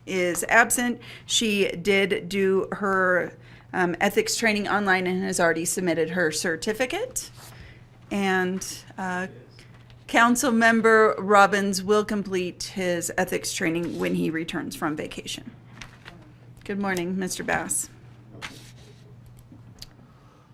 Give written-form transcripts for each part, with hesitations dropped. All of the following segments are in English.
is absent. She did do her ethics training online and has already submitted her certificate. And Council Member Robbins will complete his ethics training when he returns from vacation. Good morning, Mr. Bass.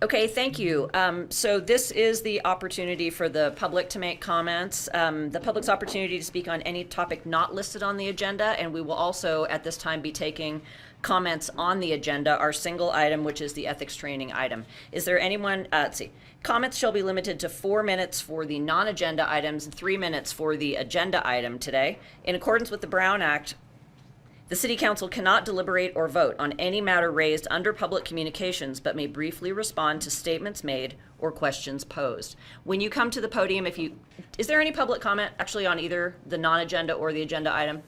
Okay, thank you. So this is the opportunity for the public to make comments. The public's opportunity to speak on any topic not listed on the agenda, and we will also at this time be taking comments on the agenda, our single item, which is the ethics training item. Is there anyone, let's see, comments shall be limited to 4 minutes for the non-agenda items and 3 minutes for the agenda item today. In accordance with the Brown Act, the City Council cannot deliberate or vote on any matter raised under public communications, but may briefly respond to statements made or questions posed. When you come to the podium, is there any public comment actually on either the non-agenda or the agenda item?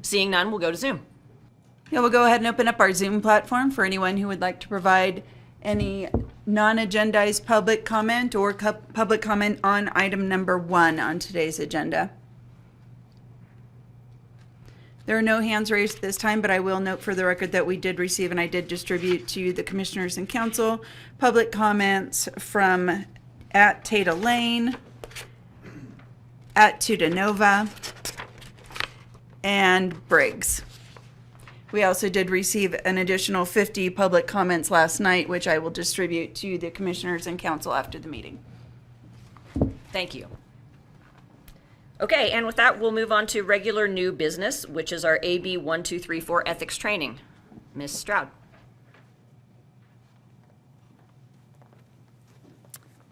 Seeing none, we'll go to Zoom. Yeah, we'll go ahead and open up our Zoom platform for anyone who would like to provide any non-agendized public comment or public comment on item number 1 on today's agenda. There are no hands raised at this time, but I will note for the record that we did receive, and I did distribute to the commissioners and council, public comments from at Tata Lane, at Tudanova, and Briggs. We also did receive an additional 50 public comments last night, which I will distribute to the commissioners and council after the meeting. Thank you. Okay, and with that, we'll move on to regular new business, which is our AB 1234 ethics training. Ms. Stroud.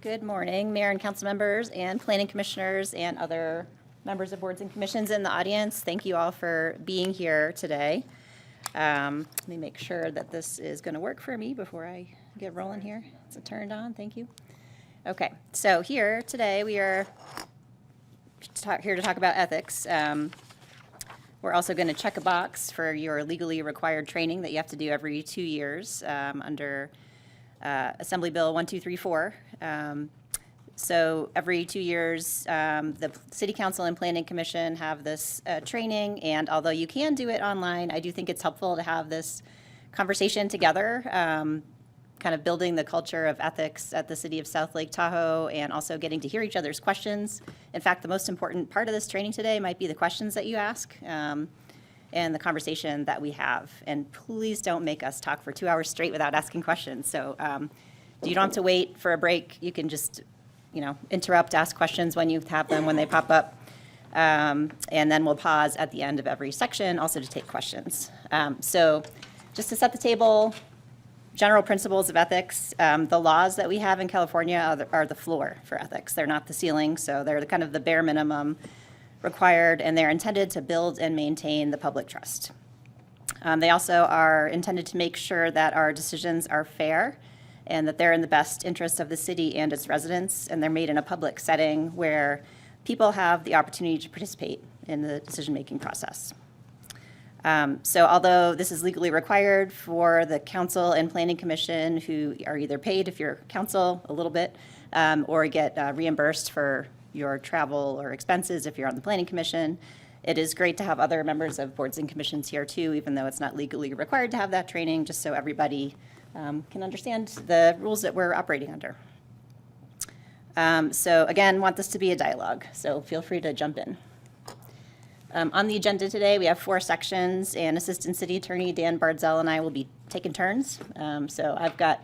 Good morning, Mayor and council members and planning commissioners and other members of boards and commissions in the audience. Thank you all for being here today. Let me make sure that this is going to work for me before I get rolling here. It's turned on, thank you. Okay, so here today we are here to talk about ethics. We're also going to check a box for your legally required training that you have to do every 2 years under Assembly Bill 1234. So every 2 years, the City Council and Planning Commission have this training, and although you can do it online, I do think it's helpful to have this conversation together, kind of building the culture of ethics at the City of South Lake Tahoe, and also getting to hear each other's questions. In fact, the most important part of this training today might be the questions that you ask and the conversation that we have. And please don't make us talk for 2 hours straight without asking questions. So you don't have to wait for a break. You can just interrupt, ask questions when you have them, when they pop up. And then we'll pause at the end of every section also to take questions. So just to set the table, general principles of ethics. The laws that we have in California are the floor for ethics. They're not the ceiling, so they're kind of the bare minimum required, and they're intended to build and maintain the public trust. They also are intended to make sure that our decisions are fair and that they're in the best interest of the city and its residents, and they're made in a public setting where people have the opportunity to participate in the decision-making process. So although this is legally required for the council and planning commission, who are either paid if you're council a little bit, or get reimbursed for your travel or expenses if you're on the planning commission, it is great to have other members of boards and commissions here too, even though it's not legally required to have that training, just so everybody can understand the rules that we're operating under. So again, want this to be a dialogue, so feel free to jump in. On the agenda today, we have 4 sections, and Assistant City Attorney Dan Bardzell and I will be taking turns. So I've got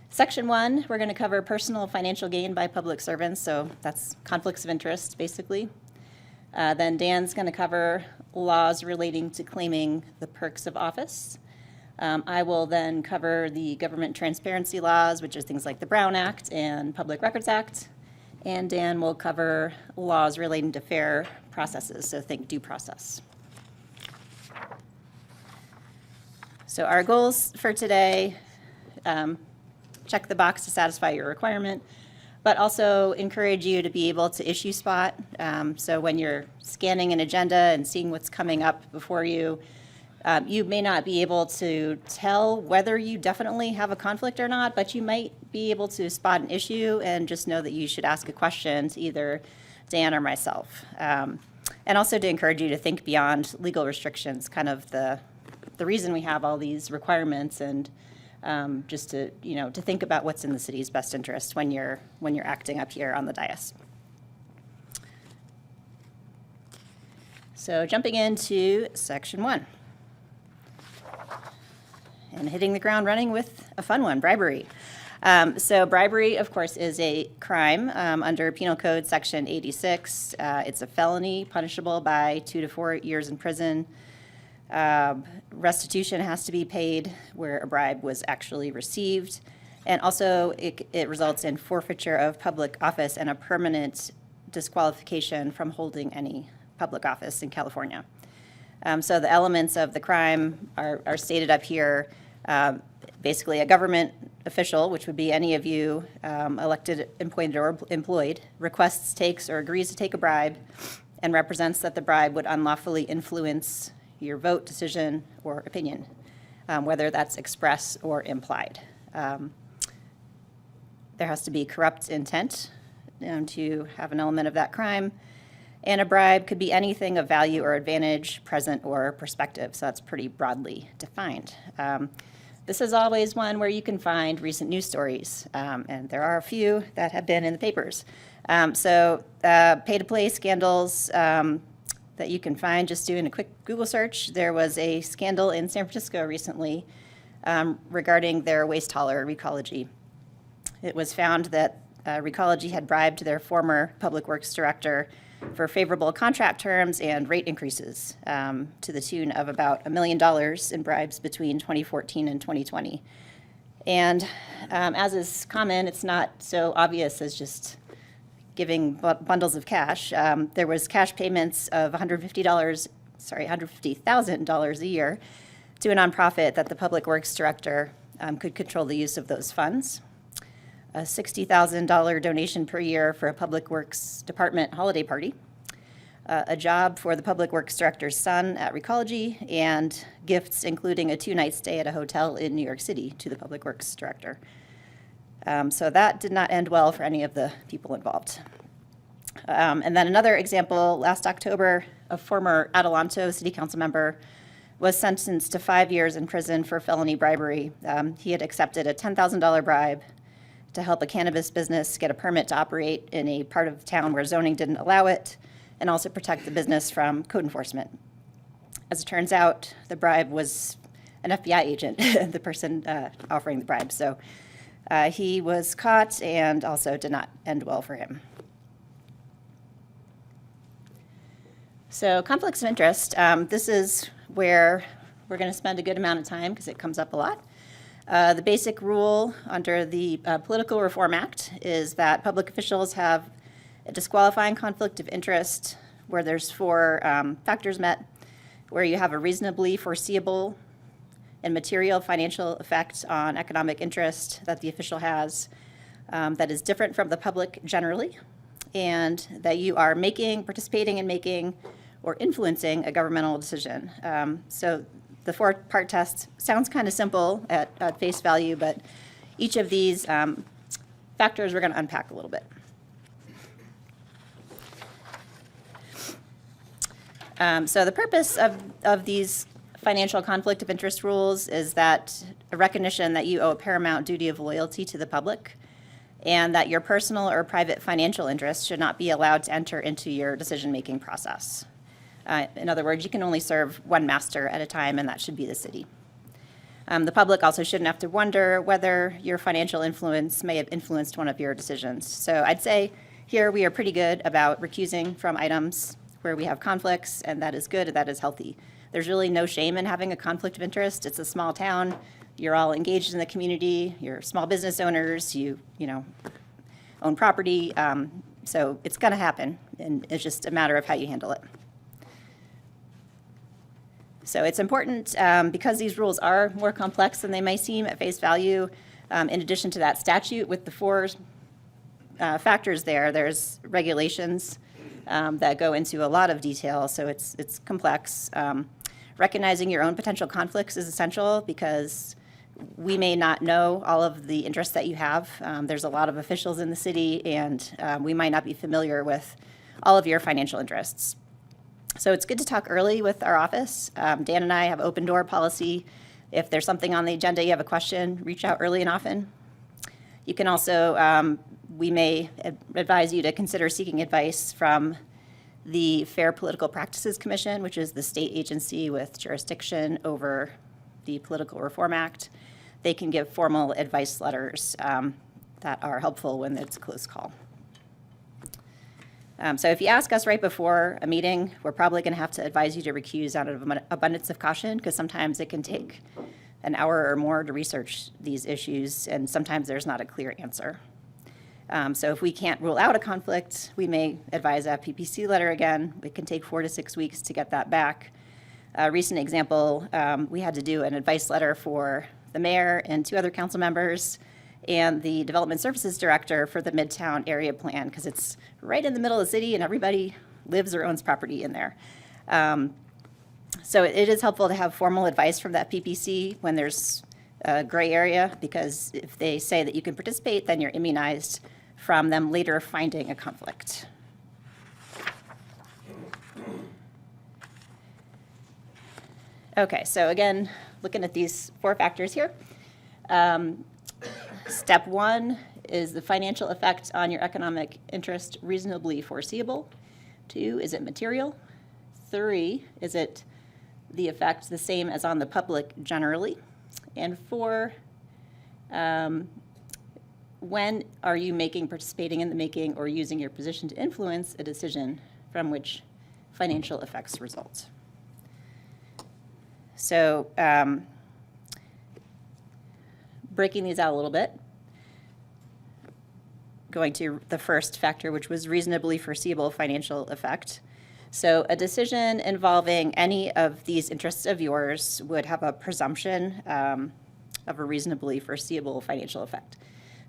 Section 1, we're going to cover personal financial gain by public servants, so that's conflicts of interest, basically. Then Dan's going to cover laws relating to claiming the perks of office. I will then cover the government transparency laws, which are things like the Brown Act and Public Records Act. And Dan will cover laws relating to fair processes, so think due process. So our goals for today, check the box to satisfy your requirement, but also encourage you to be able to issue spot. So when you're scanning an agenda and seeing what's coming up before you, you may not be able to tell whether you definitely have a conflict or not, but you might be able to spot an issue and just know that you should ask a question to either Dan or myself. and also to encourage you to think beyond legal restrictions, kind of the reason we have all these requirements, and just to, to think about what's in the city's best interest when you're acting up here on the dais. So jumping into section 1 and hitting the ground running with a fun one, bribery. So bribery, of course, is a crime under Penal Code Section 86. It's a felony punishable by 2 to 4 years in prison. Restitution has to be paid where a bribe was actually received. And also, it results in forfeiture of public office and a permanent disqualification from holding any public office in California. So the elements of the crime are stated up here. Basically, a government official, which would be any of you, elected, appointed, or employed, requests, takes, or agrees to take a bribe and represents that the bribe would unlawfully influence your vote, decision, or opinion, whether that's express or implied. There has to be corrupt intent to have an element of that crime. And a bribe could be anything of value or advantage, present or prospective. So that's pretty broadly defined. This is always one where you can find recent news stories, and there are a few that have been in the papers. Pay-to-play scandals that you can find just doing a quick Google search. There was a scandal in San Francisco recently regarding their waste hauler, Recology. It was found that Recology had bribed their former public works director for favorable contract terms and rate increases to the tune of about $1 million in bribes between 2014 and 2020. And as is common, it's not so obvious as just giving bundles of cash. There was cash payments of $150,000 a year to a nonprofit that the public works director could control the use of those funds. A $60,000 donation per year for a public works department holiday party, a job for the public works director's son at Recology, and gifts including a 2-night stay at a hotel in New York City to the public works director. So that did not end well for any of the people involved. And then another example, last October, a former Adelanto city council member was sentenced to 5 years in prison for felony bribery. He had accepted a $10,000 bribe to help a cannabis business get a permit to operate in a part of town where zoning didn't allow it, and also protect the business from code enforcement. As it turns out, the bribe was an FBI agent, the person offering the bribe. So he was caught and also did not end well for him. So conflicts of interest, this is where we're going to spend a good amount of time because it comes up a lot. The basic rule under the Political Reform Act is that public officials have a disqualifying conflict of interest where there's 4 factors met, where you have a reasonably foreseeable and material financial effect on economic interest that the official has that is different from the public generally, and that you are participating in making, or influencing a governmental decision. So the 4-part test sounds kind of simple at face value, but each of these factors we're going to unpack a little bit. So the purpose of these financial conflict of interest rules is that a recognition that you owe a paramount duty of loyalty to the public, and that your personal or private financial interests should not be allowed to enter into your decision-making process. In other words, you can only serve one master at a time, and that should be the city. The public also shouldn't have to wonder whether your financial influence may have influenced one of your decisions. So I'd say here we are pretty good about recusing from items where we have conflicts, and that is good, and that is healthy. There's really no shame in having a conflict of interest. It's a small town. You're all engaged in the community. You're small business owners. You own property. So it's going to happen, and it's just a matter of how you handle it. So it's important because these rules are more complex than they may seem at face value. In addition to that statute with the 4 factors there's regulations that go into a lot of detail, so it's complex. Recognizing your own potential conflicts is essential because we may not know all of the interests that you have. There's a lot of officials in the city, and we might not be familiar with all of your financial interests. So it's good to talk early with our office. Dan and I have open door policy. If there's something on the agenda, you have a question, reach out early and often. You can also, we may advise you to consider seeking advice from the Fair Political Practices Commission, which is the state agency with jurisdiction over the Political Reform Act. They can give formal advice letters that are helpful when it's a close call. So if you ask us right before a meeting, we're probably going to have to advise you to recuse out of abundance of caution, because sometimes it can take an hour or more to research these issues, and sometimes there's not a clear answer. So if we can't rule out a conflict, we may advise a PPC letter again. It can take 4 to 6 weeks to get that back. A recent example, we had to do an advice letter for the mayor and 2 other council members and the development services director for the Midtown area plan, because it's right in the middle of the city and everybody lives or owns property in there. So it is helpful to have formal advice from that PPC when there's a gray area, because if they say that you can participate, then you're immunized from them later finding a conflict. Okay, so again, looking at these 4 factors here. Step 1 is the financial effect on your economic interest reasonably foreseeable? 2, is it material? 3, is it the effect the same as on the public generally? And 4, when are you participating in the making or using your position to influence a decision from which financial effects result? So breaking these out a little bit, going to the first factor, which was reasonably foreseeable financial effect. So a decision involving any of these interests of yours would have a presumption of a reasonably foreseeable financial effect.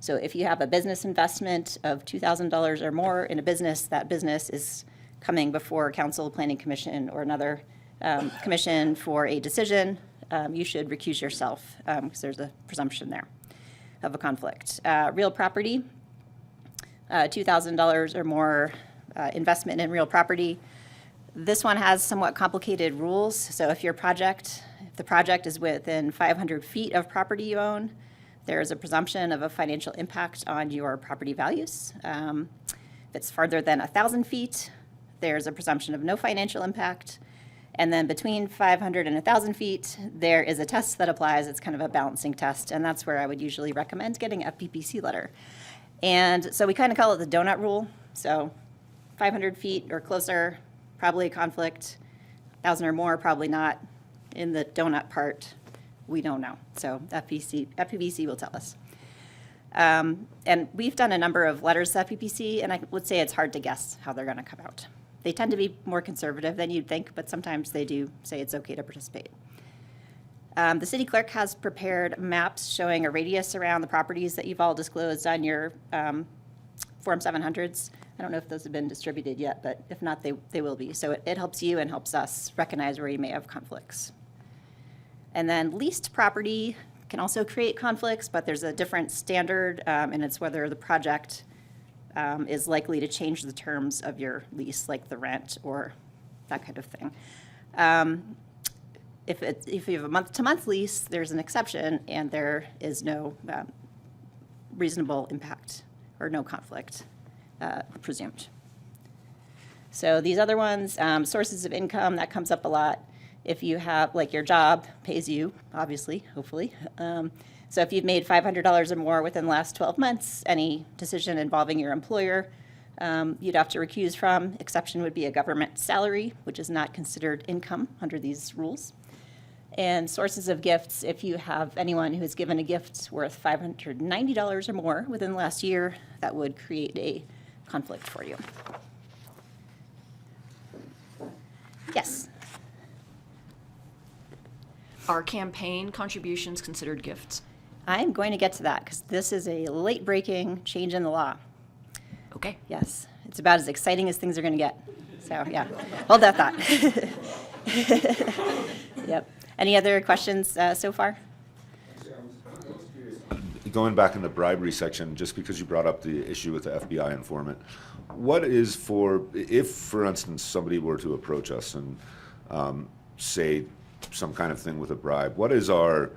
So if you have a business investment of $2,000 or more in a business, that business is coming before council, planning commission, or another commission for a decision, you should recuse yourself because there's a presumption there of a conflict. Real property, $2,000 or more investment in real property. This one has somewhat complicated rules. So if the project is within 500 feet of property you own, there is a presumption of a financial impact on your property values. If it's farther than 1,000 feet, there's a presumption of no financial impact. And then between 500 and 1,000 feet, there is a test that applies. It's kind of a balancing test, and that's where I would usually recommend getting a PPC letter. And so we kind of call it the donut rule. So 500 feet or closer, probably a conflict. 1,000 or more, probably not. In the donut part, we don't know. So FPPC will tell us. And we've done a number of letters to FPPC, and I would say it's hard to guess how they're going to come out. They tend to be more conservative than you'd think, but sometimes they do say it's okay to participate. The city clerk has prepared maps showing a radius around the properties that you've all disclosed on your Form 700s. I don't know if those have been distributed yet, but if not, they will be. So it helps you and helps us recognize where you may have conflicts. And then leased property can also create conflicts, but there's a different standard, and it's whether the project is likely to change the terms of your lease, like the rent or that kind of thing. If you have a month-to-month lease, there's an exception, and there is no reasonable impact or no conflict presumed. So these other ones, sources of income, that comes up a lot. If you have, like, your job pays you, obviously, hopefully. So if you've made $500 or more within the last 12 months, any decision involving your employer, you'd have to recuse from. Exception would be a government salary, which is not considered income under these rules. And sources of gifts, if you have anyone who has given a gift worth $590 or more within the last year, that would create a conflict for you. Yes? Are campaign contributions considered gifts? I'm going to get to that because this is a late-breaking change in the law. Okay. Yes, it's about as exciting as things are going to get. So, yeah, hold that thought. Yep. Any other questions so far? going back in the bribery section, just because you brought up the issue with the FBI informant, what is if, for instance, somebody were to approach us and say some kind of thing with a bribe, what is our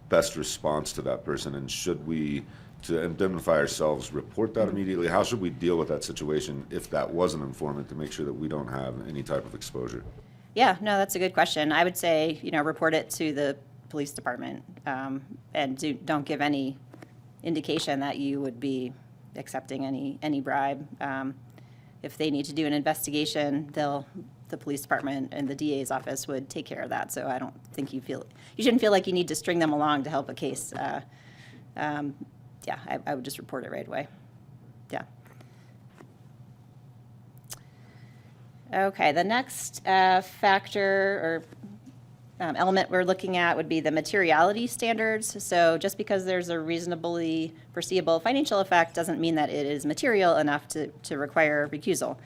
best response to that person? And should we, to indemnify ourselves, report that immediately? How should we deal with that situation if that was an informant to make sure that we don't have any type of exposure? Yeah, no, that's a good question. I would say, report it to the police department, and don't give any indication that you would be accepting any bribe. If they need to do an investigation, the police department and the DA's office would take care of that. So I don't think you shouldn't feel like you need to string them along to help a case. I would just report it right away. Yeah. Okay, the next factor or element we're looking at would be the materiality standards. So just because there's a reasonably foreseeable financial effect doesn't mean that it is material enough to require recusal.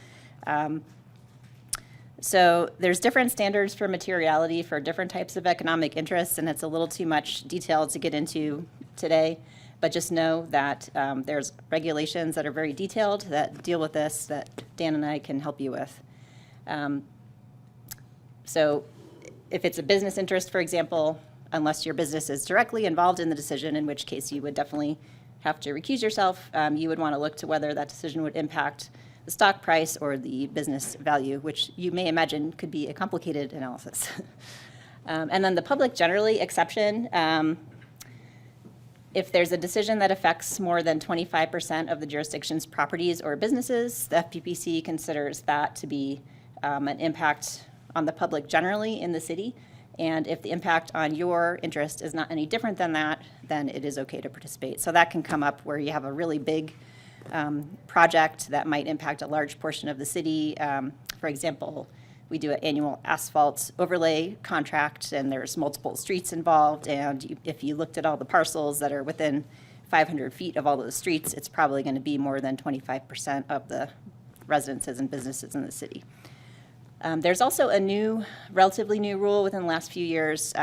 So there's different standards for materiality for different types of economic interests, and it's a little too much detail to get into today. But just know that there's regulations that are very detailed that deal with this that Dan and I can help you with. So if it's a business interest, for example, unless your business is directly involved in the decision, in which case you would definitely have to recuse yourself, you would want to look to whether that decision would impact the stock price or the business value, which you may imagine could be a complicated analysis. And then the public generally exception, if there's a decision that affects more than 25% of the jurisdiction's properties or businesses, the FPPC considers that to be an impact on the public generally in the city. And if the impact on your interest is not any different than that, then it is okay to participate. So that can come up where you have a really big project that might impact a large portion of the city. For example, we do an annual asphalt overlay contract, and there's multiple streets involved. And if you looked at all the parcels that are within 500 feet of all those streets, it's probably going to be more than 25% of the residences and businesses in the city. There's also a relatively new rule within the last few years.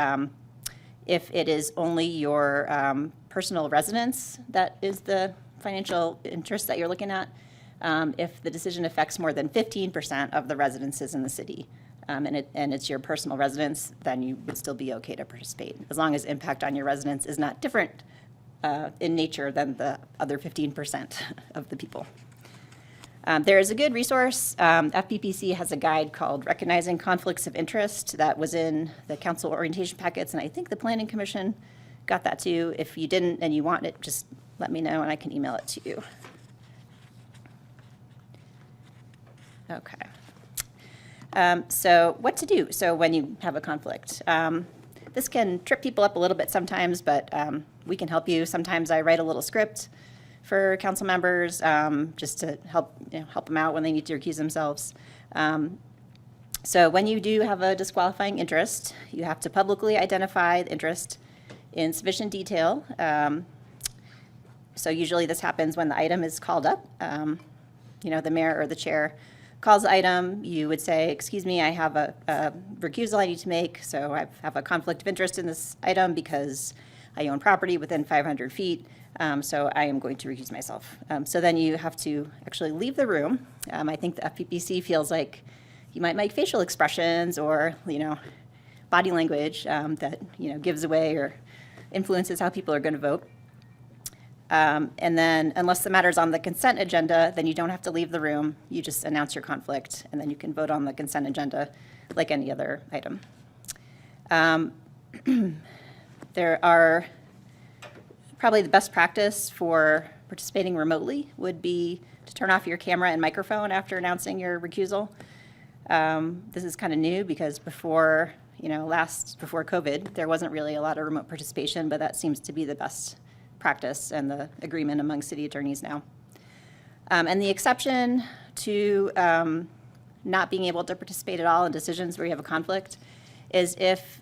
If it is only your personal residence that is the financial interest that you're looking at, if the decision affects more than 15% of the residences in the city, and it's your personal residence, then you would still be okay to participate, as long as impact on your residence is not different in nature than the other 15% of the people. There is a good resource. FPPC has a guide called Recognizing Conflicts of Interest that was in the council orientation packets, and I think the Planning Commission got that too. If you didn't and you want it, just let me know and I can email it to you. Okay. So what to do? So when you have a conflict, this can trip people up a little bit sometimes, but we can help you. Sometimes I write a little script for council members just to help them out when they need to recuse themselves. So when you do have a disqualifying interest, you have to publicly identify the interest in sufficient detail. So usually this happens when the item is called up. The mayor or the chair calls the item. You would say, excuse me, I have a recusal I need to make. So I have a conflict of interest in this item because I own property within 500 feet. So I am going to recuse myself. So then you have to actually leave the room. I think the FPPC feels like you might make facial expressions or, body language that, gives away or influences how people are going to vote. And then unless the matter's on the consent agenda, then you don't have to leave the room. You just announce your conflict, and then you can vote on the consent agenda like any other item. There are probably the best practice for participating remotely would be to turn off your camera and microphone after announcing your recusal. This is kind of new because before COVID, there wasn't really a lot of remote participation, but that seems to be the best practice and the agreement among city attorneys now. And the exception to not being able to participate at all in decisions where you have a conflict is if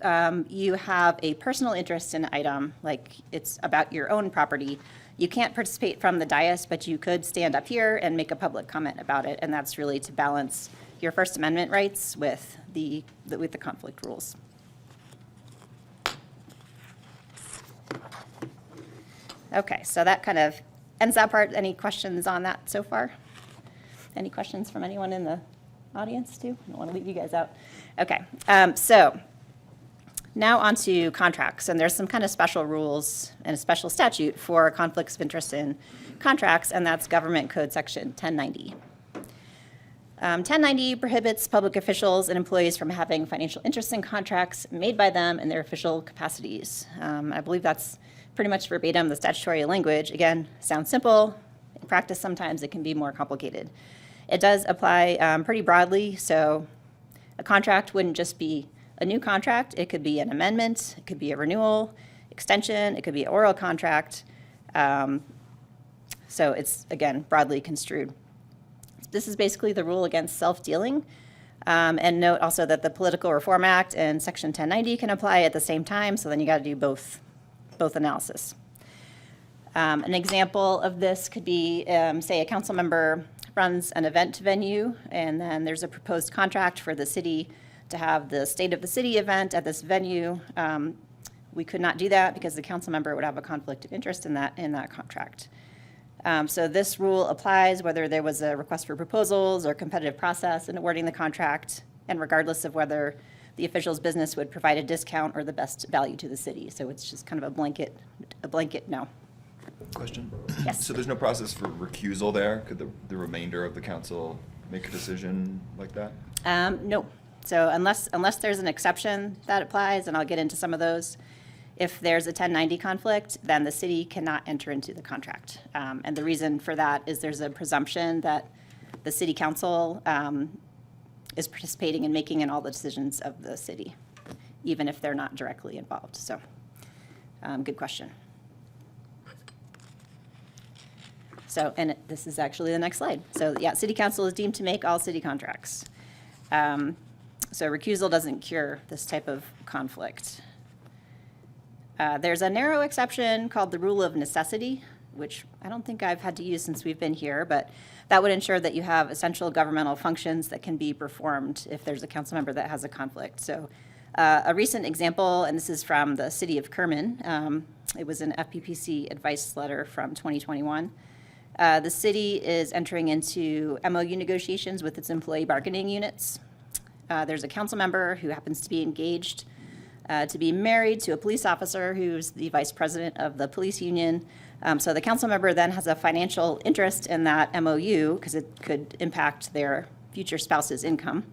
you have a personal interest in an item, like it's about your own property. You can't participate from the dais, but you could stand up here and make a public comment about it, and that's really to balance your First Amendment rights with the conflict rules. Okay, so that kind of ends that part. Any questions on that so far? Any questions from anyone in the audience too? I don't want to leave you guys out. Okay, so now on to contracts, and there's some kind of special rules and a special statute for conflicts of interest in contracts, and that's Government Code Section 1090. 1090 prohibits public officials and employees from having financial interests in contracts made by them in their official capacities. I believe that's pretty much verbatim the statutory language. Again, sounds simple. In practice, sometimes it can be more complicated. It does apply pretty broadly, so a contract wouldn't just be a new contract. It could be an amendment, it could be a renewal, extension, it could be an oral contract. So it's, again, broadly construed. This is basically the rule against self-dealing. And note also that the Political Reform Act and Section 1090 can apply at the same time, so then you got to do both analysis. An example of this could be, say, a council member runs an event venue, and then there's a proposed contract for the city to have the State of the City event at this venue. We could not do that because the council member would have a conflict of interest in that contract. So this rule applies whether there was a request for proposals or competitive process in awarding the contract, and regardless of whether the official's business would provide a discount or the best value to the city. So it's just kind of a blanket no. Question? Yes. So there's no process for recusal there? Could the remainder of the council make a decision like that? No. So unless there's an exception that applies, and I'll get into some of those, if there's a 1090 conflict, then the city cannot enter into the contract. And the reason for that is there's a presumption that the city council is participating in making in all the decisions of the city, even if they're not directly involved. So, good question. So, and this is actually the next slide. So, yeah, city council is deemed to make all city contracts. So recusal doesn't cure this type of conflict. There's a narrow exception called the rule of necessity, which I don't think I've had to use since we've been here, but that would ensure that you have essential governmental functions that can be performed if there's a council member that has a conflict. So a recent example, and this is from the city of Kerman, it was an FPPC advice letter from 2021. The city is entering into MOU negotiations with its employee bargaining units. There's a council member who happens to be engaged to be married to a police officer who's the vice president of the police union. So the council member then has a financial interest in that MOU because it could impact their future spouse's income.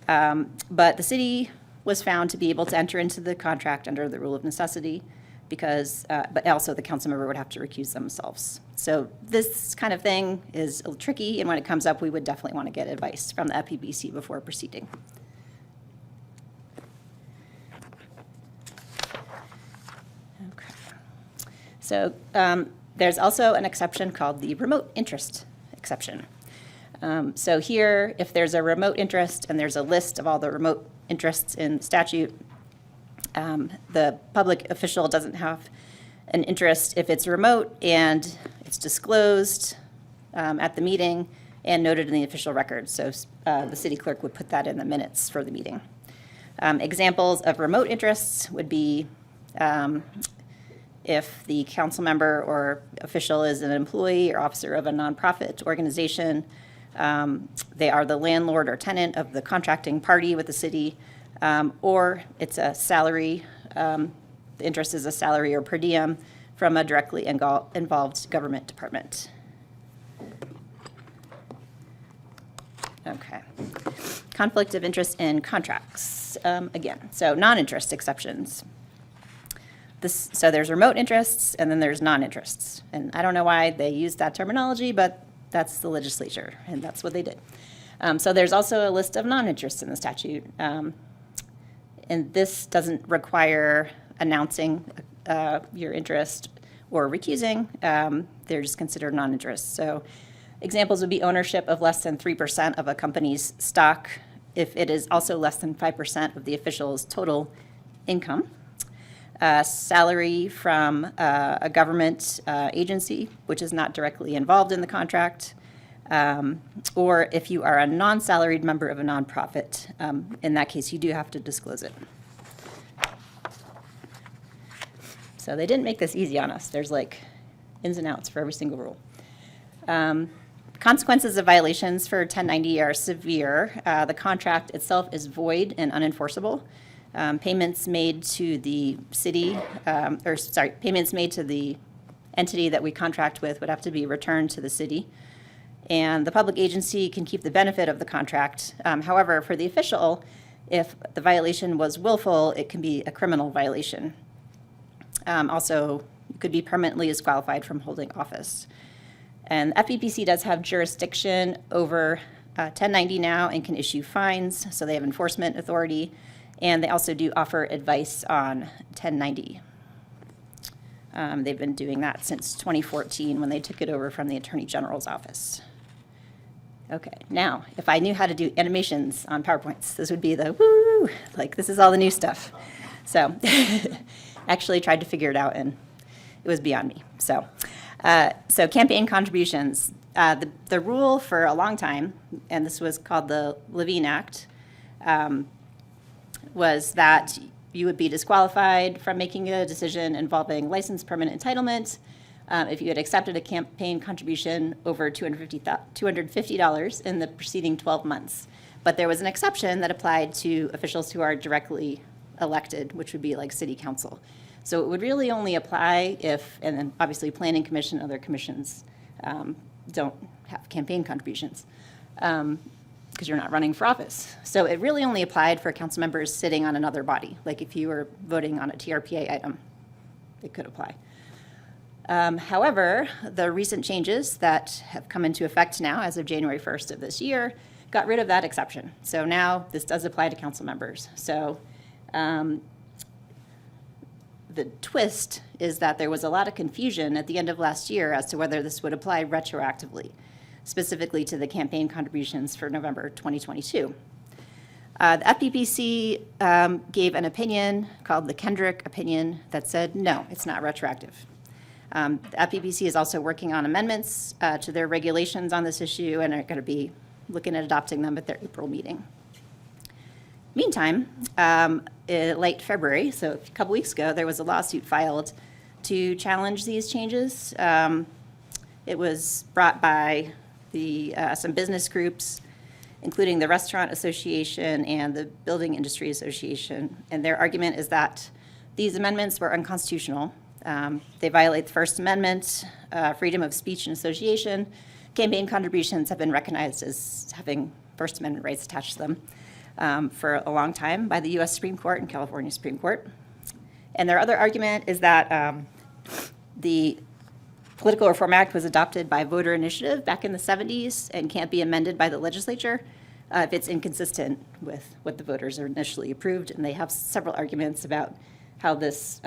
But the city was found to be able to enter into the contract under the rule of necessity because, but also the council member would have to recuse themselves. So this kind of thing is a little tricky, and when it comes up, we would definitely want to get advice from the FPBC before proceeding. Okay. So there's also an exception called the remote interest exception. So here, if there's a remote interest and there's a list of all the remote interests in statute, the public official doesn't have an interest if it's remote and it's disclosed at the meeting and noted in the official record. So the city clerk would put that in the minutes for the meeting. Examples of remote interests would be if the council member or official is an employee or officer of a nonprofit organization, they are the landlord or tenant of the contracting party with the city, or it's a salary, the interest is a salary or per diem from a directly involved government department. Okay. Conflict of interest in contracts. Again, so non-interest exceptions. So there's remote interests and then there's non-interests. And I don't know why they use that terminology, but that's the legislature and that's what they did. So there's also a list of non-interests in the statute. And this doesn't require announcing your interest or recusing. They're just considered non-interests. So examples would be ownership of less than 3% of a company's stock if it is also less than 5% of the official's total income. Salary from a government agency, which is not directly involved in the contract, or if you are a non-salaried member of a nonprofit. In that case, you do have to disclose it. So they didn't make this easy on us. There's like ins and outs for every single rule. Consequences of violations for 1090 are severe. The contract itself is void and unenforceable. Payments made to the city, payments made to the entity that we contract with would have to be returned to the city. And the public agency can keep the benefit of the contract. However, for the official, if the violation was willful, it can be a criminal violation. Also, you could be permanently disqualified from holding office. And FEPC does have jurisdiction over 1090 now and can issue fines, so they have enforcement authority, and they also do offer advice on 1090. They've been doing that since 2014 when they took it over from the Attorney General's office. Okay, now, if I knew how to do animations on PowerPoints, this would be the woo, like this is all the new stuff. So, actually tried to figure it out and it was beyond me. So campaign contributions. The rule for a long time, and this was called the Levine Act, was that you would be disqualified from making a decision involving license permanent entitlement if you had accepted a campaign contribution over $250 in the preceding 12 months. But there was an exception that applied to officials who are directly elected, which would be like city council. So it would really only apply if, and then obviously planning commission, other commissions don't have campaign contributions because you're not running for office. So it really only applied for council members sitting on another body. Like if you were voting on a TRPA item, it could apply. However, the recent changes that have come into effect now as of January 1st of this year got rid of that exception. So now this does apply to council members. So the twist is that there was a lot of confusion at the end of last year as to whether this would apply retroactively, specifically to the campaign contributions for November 2022. The FPPC gave an opinion called the Kendrick opinion that said, no, it's not retroactive. The FPPC is also working on amendments to their regulations on this issue and are going to be looking at adopting them at their April meeting. Meantime, in late February, so a couple weeks ago, there was a lawsuit filed to challenge these changes. It was brought by some business groups, including the Restaurant Association and the Building Industry Association. And their argument is that these amendments were unconstitutional. They violate the First Amendment, freedom of speech and association. Campaign contributions have been recognized as having First Amendment rights attached to them for a long time by the U.S. Supreme Court and California Supreme Court. And their other argument is that the Political Reform Act was adopted by voter initiative back in the 70s and can't be amended by the legislature if it's inconsistent with what the voters initially approved. And they have several arguments about how these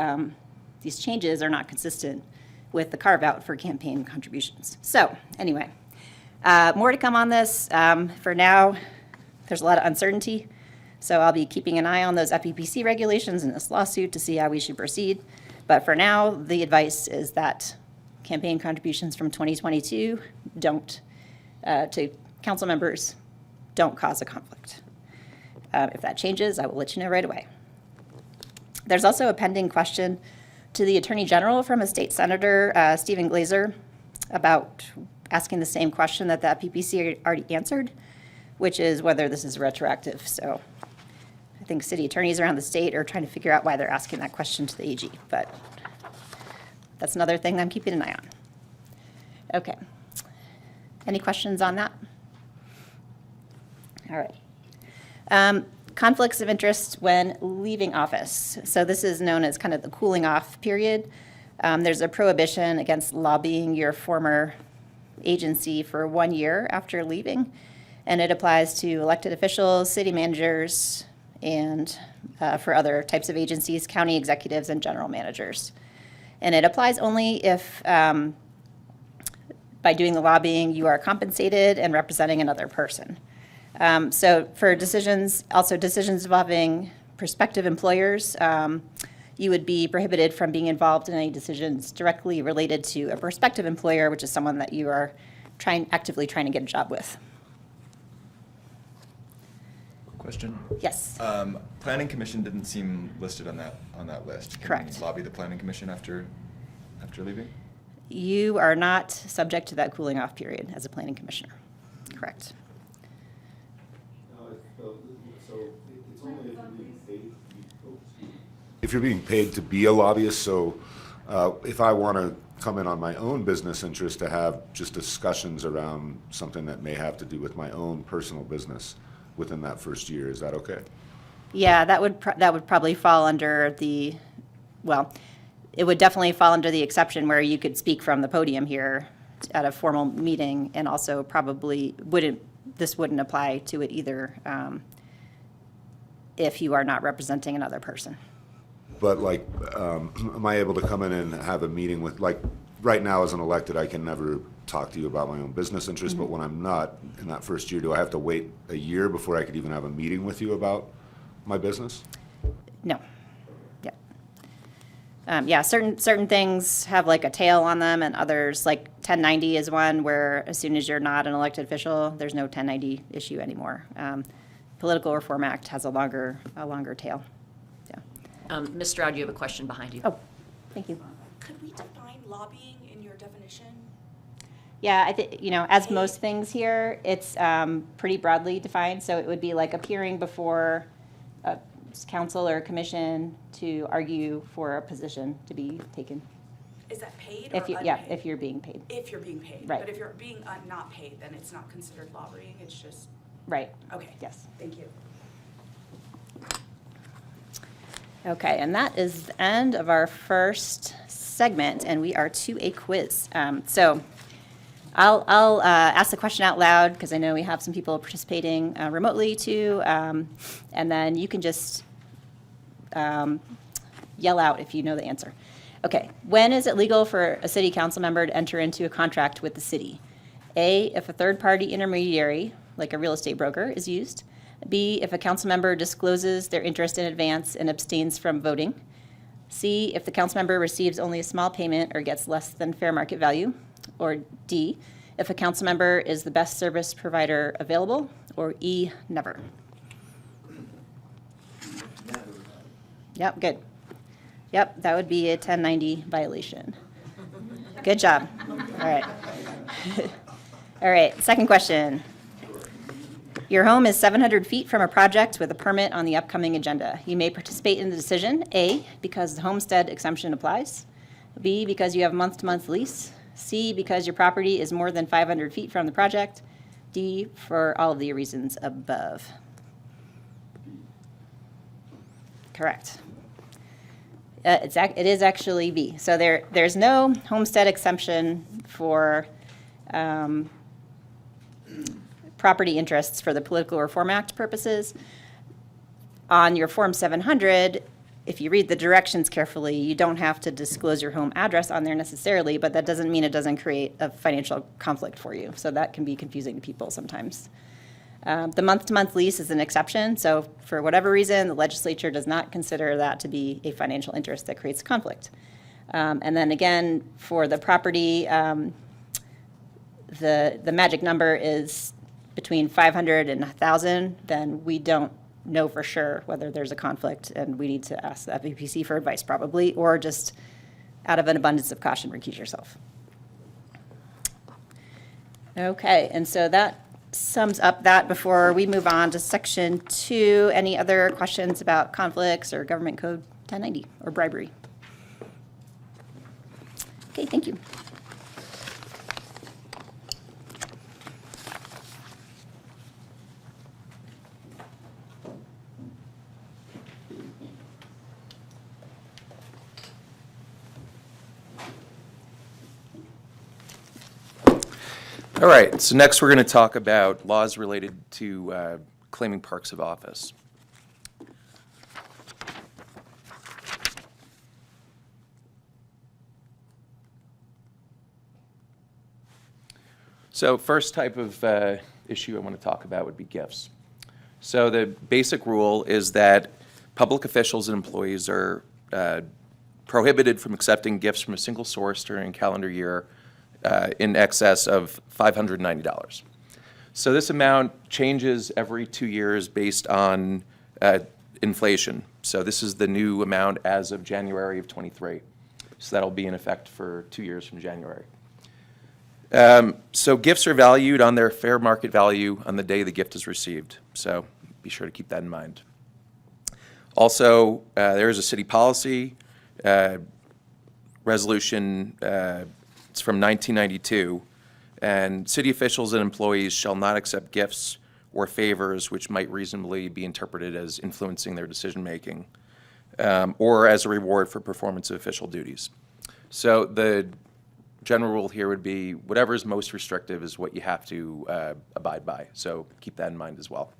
changes are not consistent with the carve-out for campaign contributions. So anyway, more to come on this. For now, there's a lot of uncertainty, so I'll be keeping an eye on those FEPC regulations in this lawsuit to see how we should proceed. But for now, the advice is that campaign contributions from 2022 to council members don't cause a conflict. If that changes, I will let you know right away. There's also a pending question to the Attorney General from a state senator, Stephen Glazer, about asking the same question that the FPPC already answered, which is whether this is retroactive. So I think city attorneys around the state are trying to figure out why they're asking that question to the AG, but that's another thing that I'm keeping an eye on. Okay. Any questions on that? All right. Conflicts of interest when leaving office. So this is known as kind of the cooling off period. There's a prohibition against lobbying your former agency for 1 year after leaving, and it applies to elected officials, city managers, and for other types of agencies, county executives and general managers. And it applies only if, by doing the lobbying, you are compensated and representing another person. So for decisions involving prospective employers, you would be prohibited from being involved in any decisions directly related to a prospective employer, which is someone that you are actively trying to get a job with. Question. Yes. Planning Commission didn't seem listed on that list. Can Correct. we lobby the Planning Commission after leaving? You are not subject to that cooling off period as a planning commissioner. Correct. If you're being paid to be a lobbyist, so if I want to come in on my own business interest to have just discussions around something that may have to do with my own personal business within that first year, is that okay? Yeah, that would probably fall under the, well, it would definitely fall under the exception where you could speak from the podium here at a formal meeting, and also probably this wouldn't apply to it either if you are not representing another person. But like, am I able to come in and have a meeting with, like, right now as an elected, I can never talk to you about my own business interests, but when I'm not in that first year, do I have to wait a year before I could even have a meeting with you about my business? No. Yeah. Yeah, certain things have like a tail on them, and others, like 1090 is one where as soon as you're not an elected official, there's no 1090 issue anymore. Political Reform Act has a longer tail. Yeah. Ms. Stroud, you have a question behind you. Oh, thank you. Could we define lobbying in your definition? Yeah, I think, as most things here, it's pretty broadly defined. So it would be like appearing before a council or a commission to argue for a position to be taken. Is that paid or If you, unpaid? yeah, if you're being paid. If you're being paid. Right. But if you're being not paid, then it's not considered lobbying, it's just, Right. okay. Yes. Thank you. Okay, and that is the end of our first segment, and we are to a quiz. So I'll ask the question out loud because I know we have some people participating remotely too, and then you can just yell out if you know the answer. Okay, when is it legal for a city council member to enter into a contract with the city? A, if a third-party intermediary, like a real estate broker, is used. B, if a council member discloses their interest in advance and abstains from voting. C, if the council member receives only a small payment or gets less than fair market value. Or D, if a council member is the best service provider available. Or E, never. Yep, good. Yep, that would be a 1090 violation. Good job. All right. All right, second question. Your home is 700 feet from a project with a permit on the upcoming agenda. You may participate in the decision, A, because the homestead exemption applies, B, because you have a month-to-month lease, C, because your property is more than 500 feet from the project, D, for all of the reasons above. Correct. It is actually B. So there's no homestead exemption for property interests for the Political Reform Act purposes. On your Form 700, if you read the directions carefully, you don't have to disclose your home address on there necessarily, but that doesn't mean it doesn't create a financial conflict for you. So that can be confusing to people sometimes. The month-to-month lease is an exception. So for whatever reason, the legislature does not consider that to be a financial interest that creates conflict. And then again, for the property, the magic number is between 500 and 1,000, then we don't know for sure whether there's a conflict, and we need to ask the FEPC for advice probably, or just out of an abundance of caution, recuse yourself. Okay, and so that sums up that before we move on to section 2. Any other questions about conflicts or government code 1090 or bribery? Okay, thank you. All right, so next we're going to talk about laws related to claiming parks of office. So first type of issue I want to talk about would be gifts. So the basic rule is that public officials and employees are prohibited from accepting gifts from a single source during a calendar year in excess of $590. So this amount changes every 2 years based on inflation. So this is the new amount as of January of '23. So that'll be in effect for 2 years from January. So gifts are valued on their fair market value on the day the gift is received. So be sure to keep that in mind. Also, there is a city policy, resolution, it's from 1992, and city officials and employees shall not accept gifts or favors which might reasonably be interpreted as influencing their decision-making, or as a reward for performance of official duties. So the general rule here would be whatever is most restrictive is what you have to abide by. So keep that in mind as well.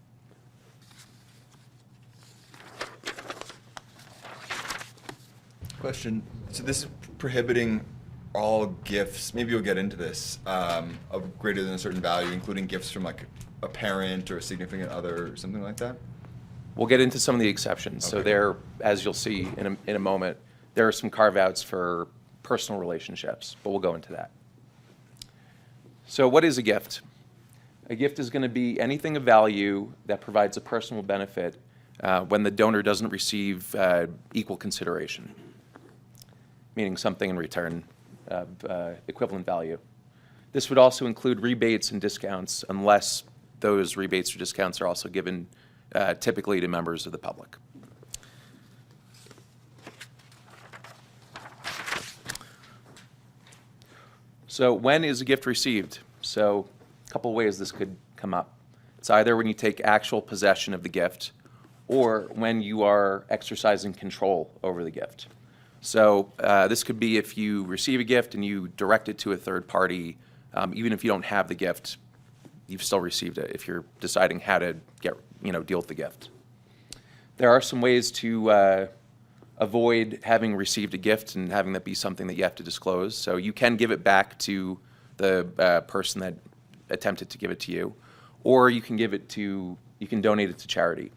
Question, so this is prohibiting all gifts, maybe you'll get into this, of greater than a certain value, including gifts from like a parent or a significant other or something like that? We'll get into some of the exceptions. So Okay. there, as you'll see in a moment, there are some carve-outs for personal relationships, but we'll go into that. So what is a gift? A gift is going to be anything of value that provides a personal benefit when the donor doesn't receive equal consideration, meaning something in return of equivalent value. This would also include rebates and discounts unless those rebates or discounts are also given typically to members of the public. So when is a gift received? So a couple ways this could come up. It's either when you take actual possession of the gift or when you are exercising control over the gift. So this could be if you receive a gift and you direct it to a third party, even if you don't have the gift, you've still received it if you're deciding how to deal with the gift. There are some ways to avoid having received a gift and having that be something that you have to disclose. So you can give it back to the person that attempted to give it to you, or you can donate it to charity.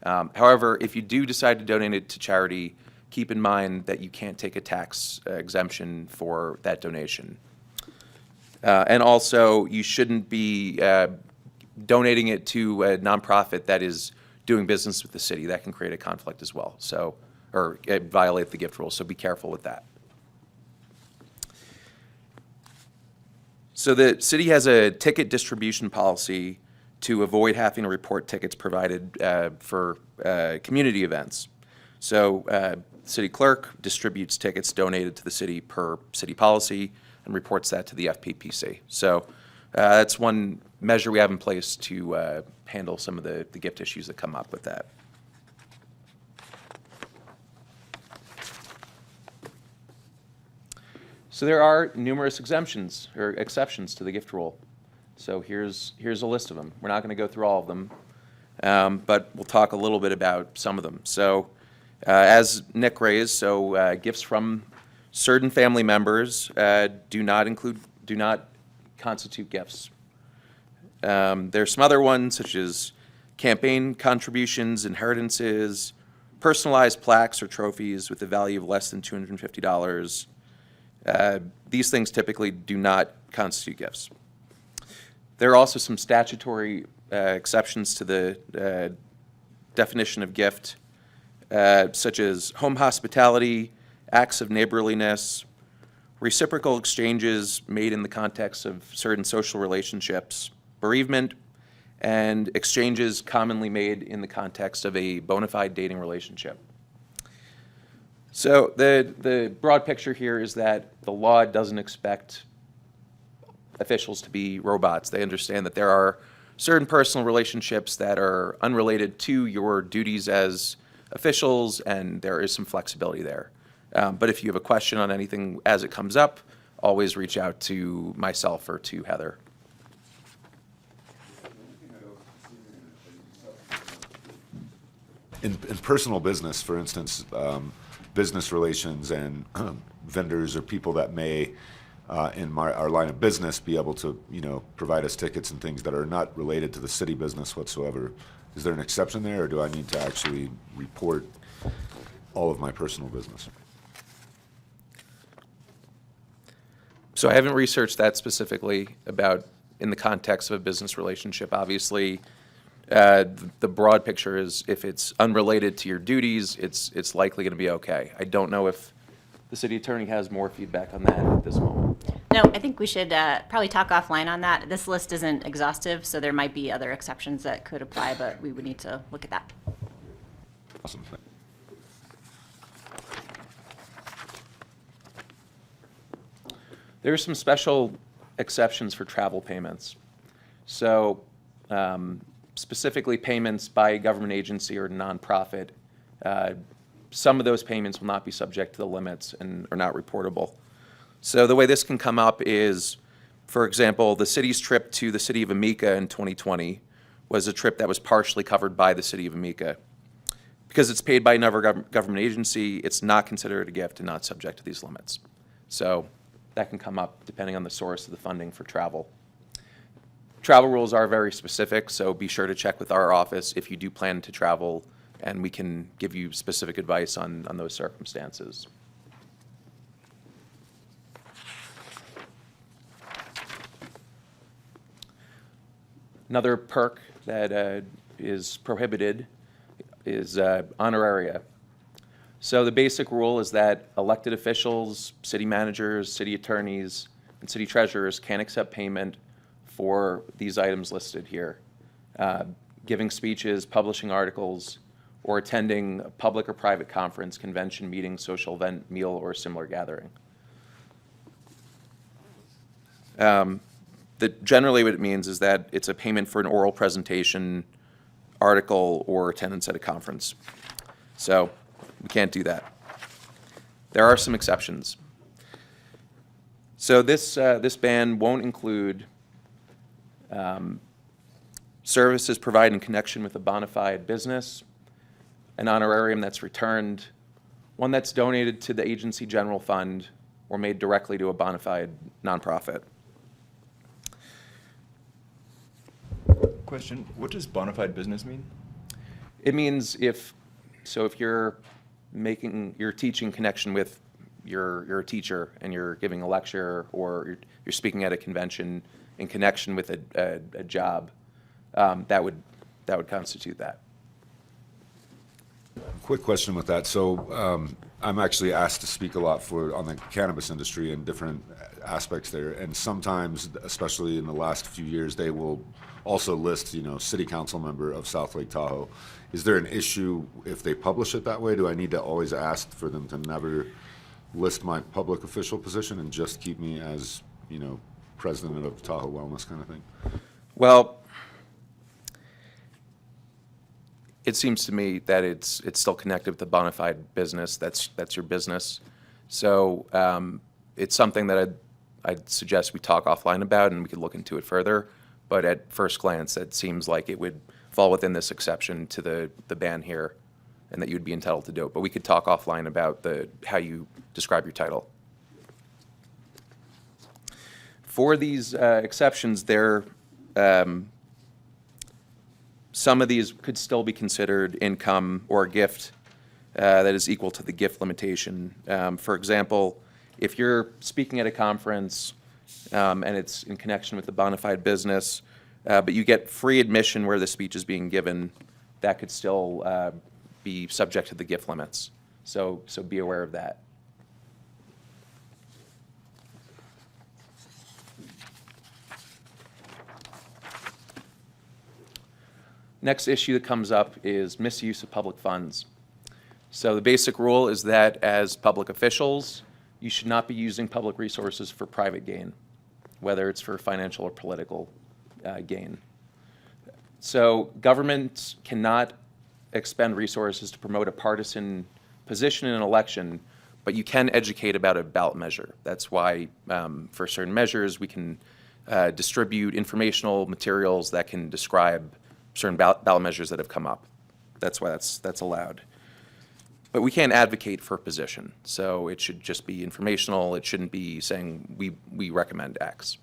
However, if you do decide to donate it to charity, keep in mind that you can't take a tax exemption for that donation. And also, you shouldn't be donating it to a nonprofit that is doing business with the city. That can create a conflict as well, or violate the gift rule, so be careful with that. So the city has a ticket distribution policy to avoid having to report tickets provided for community events. So city clerk distributes tickets donated to the city per city policy and reports that to the FPPC. So that's one measure we have in place to handle some of the gift issues that come up with that. So there are numerous exemptions or exceptions to the gift rule. So here's a list of them. We're not going to go through all of them, but we'll talk a little bit about some of them. So as Nick raised, gifts from certain family members do not constitute gifts. There's some other ones such as campaign contributions, inheritances, personalized plaques or trophies with a value of less than $250. These things typically do not constitute gifts. There are also some statutory exceptions to the definition of gift, such as home hospitality, acts of neighborliness, reciprocal exchanges made in the context of certain social relationships, bereavement, and exchanges commonly made in the context of a bona fide dating relationship. So the broad picture here is that the law doesn't expect officials to be robots. They understand that there are certain personal relationships that are unrelated to your duties as officials, and there is some flexibility there. But if you have a question on anything as it comes up, always reach out to myself or to Heather. In personal business, for instance, business relations and vendors or people that may, in our line of business, be able to, provide us tickets and things that are not related to the city business whatsoever. Is there an exception there, or do I need to actually report all of my personal business? So I haven't researched that specifically about in the context of a business relationship. Obviously, the broad picture is if it's unrelated to your duties, it's likely going to be okay. I don't know if the city attorney has more feedback on that at this moment. No, I think we should probably talk offline on that. This list isn't exhaustive, so there might be other exceptions that could apply, but we would need to look at that. Awesome. There are some special exceptions for travel payments. So specifically payments by a government agency or nonprofit, some of those payments will not be subject to the limits and are not reportable. So the way this can come up is, for example, the city's trip to the city of Amica in 2020 was a trip that was partially covered by the city of Amica. Because it's paid by another government agency, it's not considered a gift and not subject to these limits. So that can come up depending on the source of the funding for travel. Travel rules are very specific, so be sure to check with our office if you do plan to travel, and we can give you specific advice on those circumstances. Another perk that is prohibited is honoraria. So the basic rule is that elected officials, city managers, city attorneys, and city treasurers can't accept payment for these items listed here. Giving speeches, publishing articles, or attending a public or private conference, convention, meeting, social event, meal, or similar gathering. Generally what it means is that it's a payment for an oral presentation, article, or attendance at a conference. So we can't do that. There are some exceptions. So this ban won't include services provided in connection with a bona fide business, an honorarium that's returned, one that's donated to the agency general fund, or made directly to a bona fide nonprofit. Question, what does bona fide business mean? It means if you're teaching connection with, you're a teacher and you're giving a lecture or you're speaking at a convention in connection with a job, that would constitute that. Quick question with that. So I'm actually asked to speak a lot on the cannabis industry and different aspects there. And sometimes, especially in the last few years, they will also list, city council member of South Lake Tahoe. Is there an issue if they publish it that way? Do I need to always ask for them to never list my public official position and just keep me as, president of Tahoe Wellness kind of thing? Well, it seems to me that it's still connected with the bona fide business. That's your business. So it's something that I'd suggest we talk offline about, and we could look into it further. But at first glance, it seems like it would fall within this exception to the ban here, and that you'd be entitled to do it. But we could talk offline about how you describe your title. For these exceptions, some of these could still be considered income or a gift that is equal to the gift limitation. For example, if you're speaking at a conference and it's in connection with the bona fide business, but you get free admission where the speech is being given, that could still be subject to the gift limits. So be aware of that. Next issue that comes up is misuse of public funds. So the basic rule is that as public officials, you should not be using public resources for private gain, whether it's for financial or political gain. So governments cannot expend resources to promote a partisan position in an election, but you can educate about a ballot measure. That's why for certain measures we can distribute informational materials that can describe certain ballot measures that have come up. That's why that's allowed. But we can't advocate for a position, so it should just be informational. It shouldn't be saying we recommend X.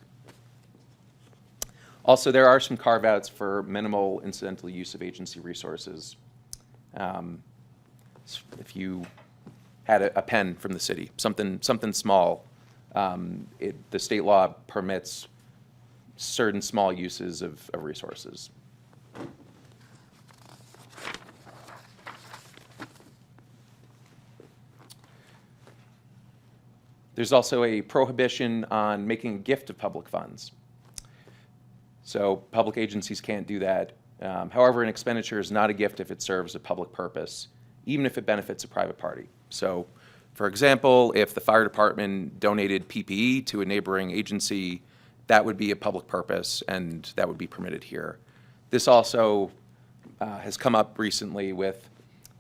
Also, there are some carve-outs for minimal incidental use of agency resources. If you had a pen from the city, something small, the state law permits certain small uses of resources. There's also a prohibition on making a gift of public funds. So public agencies can't do that. However, an expenditure is not a gift if it serves a public purpose, even if it benefits a private party. So, for example, if the fire department donated PPE to a neighboring agency, that would be a public purpose, and that would be permitted here. This also has come up recently with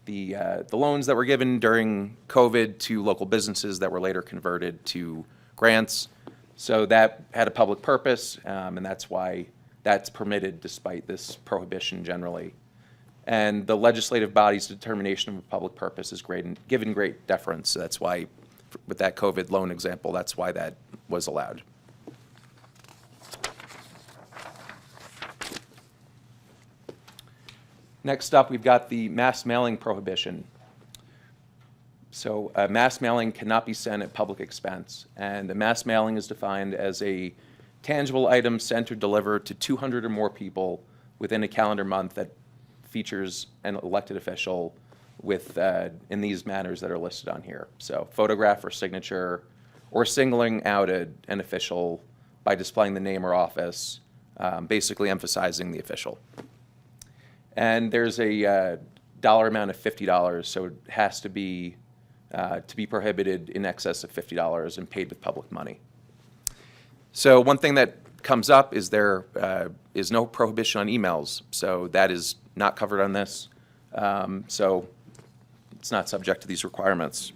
the loans that were given during COVID to local businesses that were later converted to grants. So that had a public purpose, and that's why that's permitted despite this prohibition generally. And the legislative body's determination of a public purpose is given great deference. So that's why, with that COVID loan example, that's why that was allowed. Next up, we've got the mass mailing prohibition. So mass mailing cannot be sent at public expense, and the mass mailing is defined as a tangible item sent or delivered to 200 or more people within a calendar month that features an elected official with in these manners that are listed on here. So photograph or signature, or singling out an official by displaying the name or office, basically emphasizing the official. And there's a dollar amount of $50, so it has to be prohibited in excess of $50 and paid with public money. So one thing that comes up is there is no prohibition on emails, so that is not covered on this. So it's not subject to these requirements.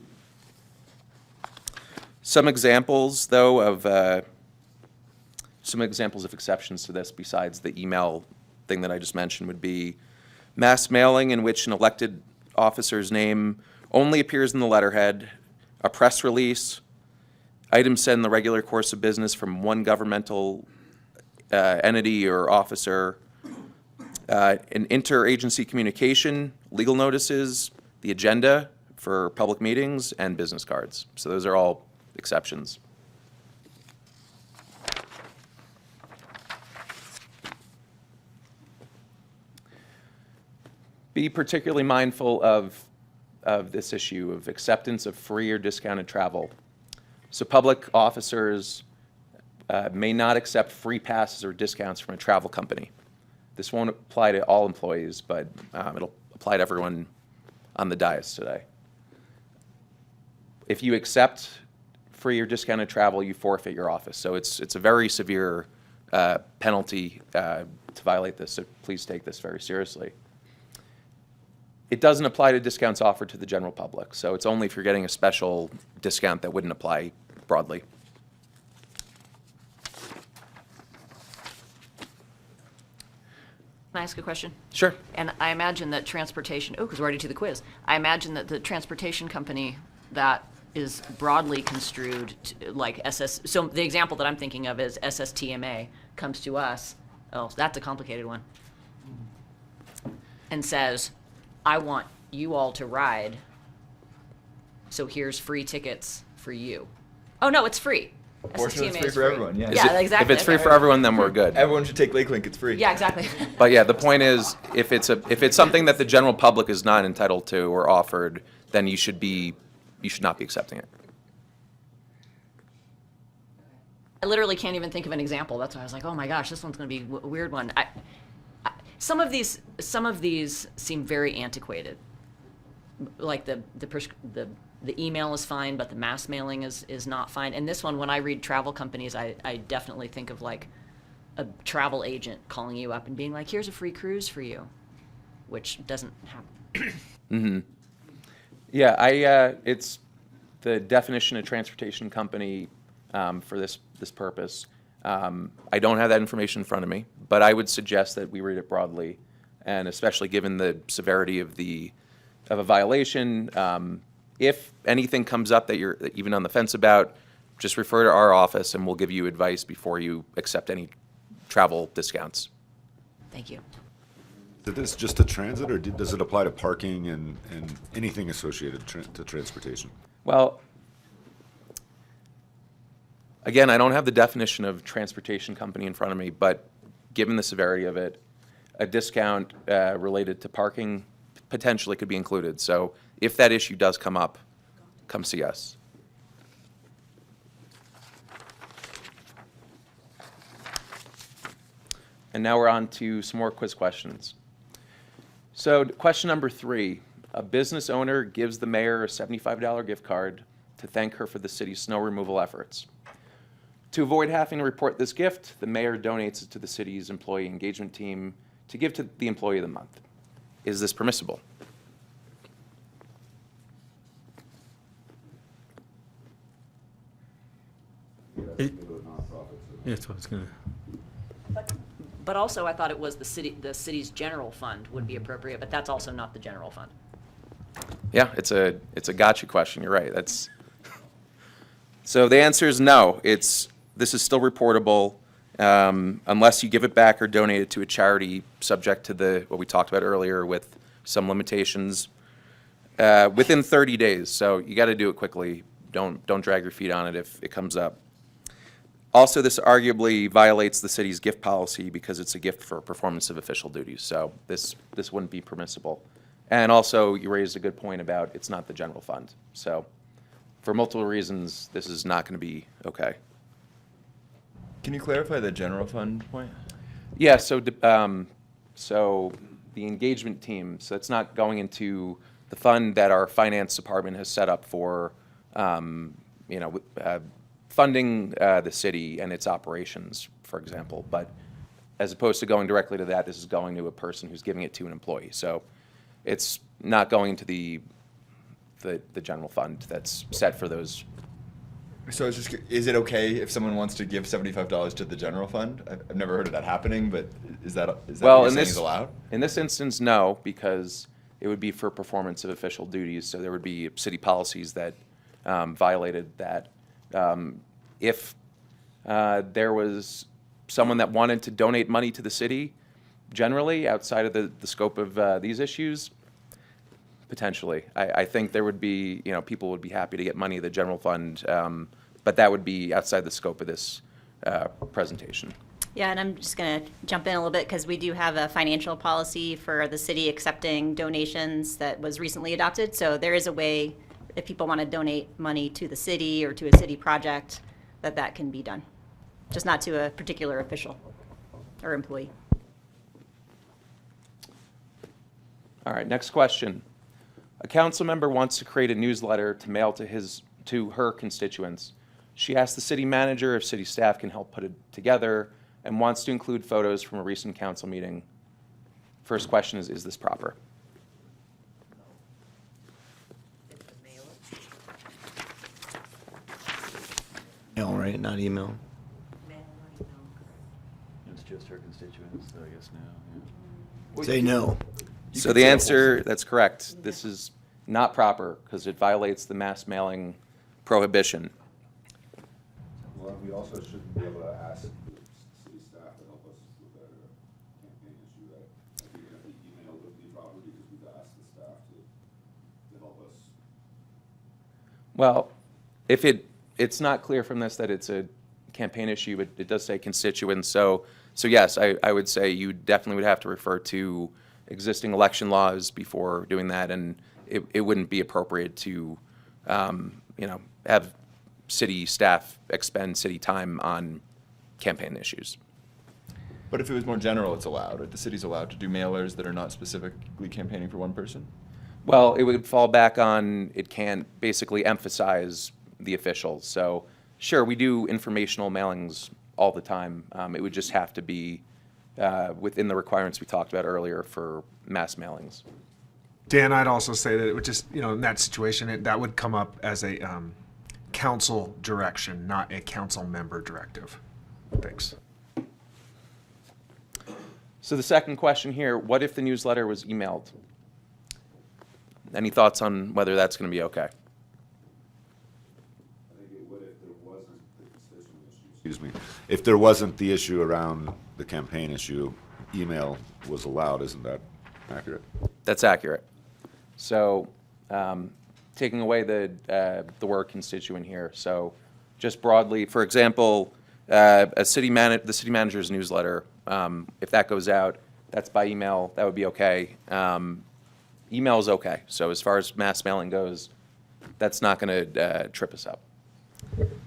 Some examples, though, of exceptions to this besides the email thing that I just mentioned would be mass mailing in which an elected officer's name only appears in the letterhead, a press release, items sent in the regular course of business from one governmental entity or officer, an interagency communication, legal notices, the agenda for public meetings, and business cards. So those are all exceptions. Be particularly mindful of this issue of acceptance of free or discounted travel. So public officers may not accept free passes or discounts from a travel company. This won't apply to all employees, but it'll apply to everyone on the dais today. If you accept free or discounted travel, you forfeit your office. So it's a very severe penalty to violate this, so please take this very seriously. It doesn't apply to discounts offered to the general public, so it's only if you're getting a special discount that wouldn't apply broadly. Can I ask a question? Sure. And I imagine that transportation, because we're already to the quiz. I imagine that the transportation company that is broadly construed to, like so the example that I'm thinking of is SSTMA comes to us, oh, that's a complicated one, and says, I want you all to ride, so here's free tickets for you. Oh, no, it's free. Portion of it's SSTMA free is for everyone, yeah. Yeah, exactly. If it's free for everyone, then we're good. Everyone should take Lakelink, it's free. Yeah, exactly. But yeah, the point is, if it's something that the general public is not entitled to or offered, then you should not be accepting it. I literally can't even think of an example. That's why I was like, oh my gosh, this one's going to be a weird one. Some of these seem very antiquated. Like the email is fine, but the mass mailing is not fine. And this one, when I read travel companies, I definitely think of like a travel agent calling you up and being like, here's a free cruise for you, which doesn't happen. Mm-hmm. Yeah, it's the definition of transportation company for this purpose. I don't have that information in front of me, but I would suggest that we read it broadly, and especially given the severity of a violation. If anything comes up that you're even on the fence about, just refer to our office and we'll give you advice before you accept any travel discounts. Thank you. Is this just to transit, or does it apply to parking and anything associated to transportation? Well, Again, I don't have the definition of transportation company in front of me, but given the severity of it, a discount related to parking potentially could be included. So if that issue does come up, come see us. And now we're on to some more quiz questions. So question number 3, a business owner gives the mayor a $75 gift card to thank her for the city's snow removal efforts. To avoid having to report this gift, the mayor donates it to the city's employee engagement team to give to the employee of the month. Is this permissible? That's what I was gonna. But also, I thought it was the city's general fund would be appropriate, but that's also not the general fund. Yeah, it's a gotcha question. You're right. That's so the answer is no. This is still reportable unless you give it back or donate it to a charity subject to what we talked about earlier with some limitations within 30 days. So you got to do it quickly. Don't drag your feet on it if it comes up. Also, this arguably violates the city's gift policy because it's a gift for performance of official duties. So this wouldn't be permissible. And also, you raised a good point about it's not the general fund. So for multiple reasons, this is not going to be okay. Can you clarify the general fund point? Yeah, so so the engagement team, so it's not going into the fund that our finance department has set up for, funding the city and its operations, for example. But as opposed to going directly to that, this is going to a person who's giving it to an employee. So it's not going to the general fund that's set for those. So it's just, is it okay if someone wants to give $75 to the general fund? I've never heard of that happening, but is that Well, what in you're saying this is allowed? in this instance, no, because it would be for performance of official duties. So there would be city policies that violated that. If there was someone that wanted to donate money to the city, generally outside of the scope of these issues, potentially, I think there would be, people would be happy to get money to the general fund, but that would be outside the scope of this presentation. Yeah, and I'm just going to jump in a little bit because we do have a financial policy for the city accepting donations that was recently adopted. So there is a way, if people want to donate money to the city or to a city project, that can be done, just not to a particular official or employee. All right, next question. A council member wants to create a newsletter to mail to her constituents. She asked the city manager if city staff can help put it together and wants to include photos from a recent council meeting. First question is this proper? Mail, right? Not email. It's just her constituents, so I guess now, Say no. So the answer, that's correct. This is not proper because it violates the mass mailing prohibition. Well, we also shouldn't be able to ask the city staff to help us with our campaign issue, right? I think the email would be proper because we've asked the staff to help us. Well, if it's not clear from this that it's a campaign issue, but it does say constituents. So yes, I would say you definitely would have to refer to existing election laws before doing that, and it wouldn't be appropriate to, have city staff expend city time on campaign issues. But if it was more general, it's allowed. Right? The city's allowed to do mailers that are not specifically campaigning for one person. Well, it would fall back on it can't basically emphasize the officials. So sure, we do informational mailings all the time. It would just have to be within the requirements we talked about earlier for mass mailings. Dan, I'd also say that it would just, in that situation, that would come up as a council direction, not a council member directive. Thanks. So the second question here, what if the newsletter was emailed? Any thoughts on whether that's going to be okay? I think it would if there wasn't the constituent issue. Excuse me. If there wasn't the issue around the campaign issue, email was allowed. Isn't that accurate? That's accurate. So taking away the word constituent here, so just broadly, for example, the city manager's newsletter, if that goes out, that's by email, that would be okay. Email is okay. So as far as mass mailing goes, that's not going to trip us up.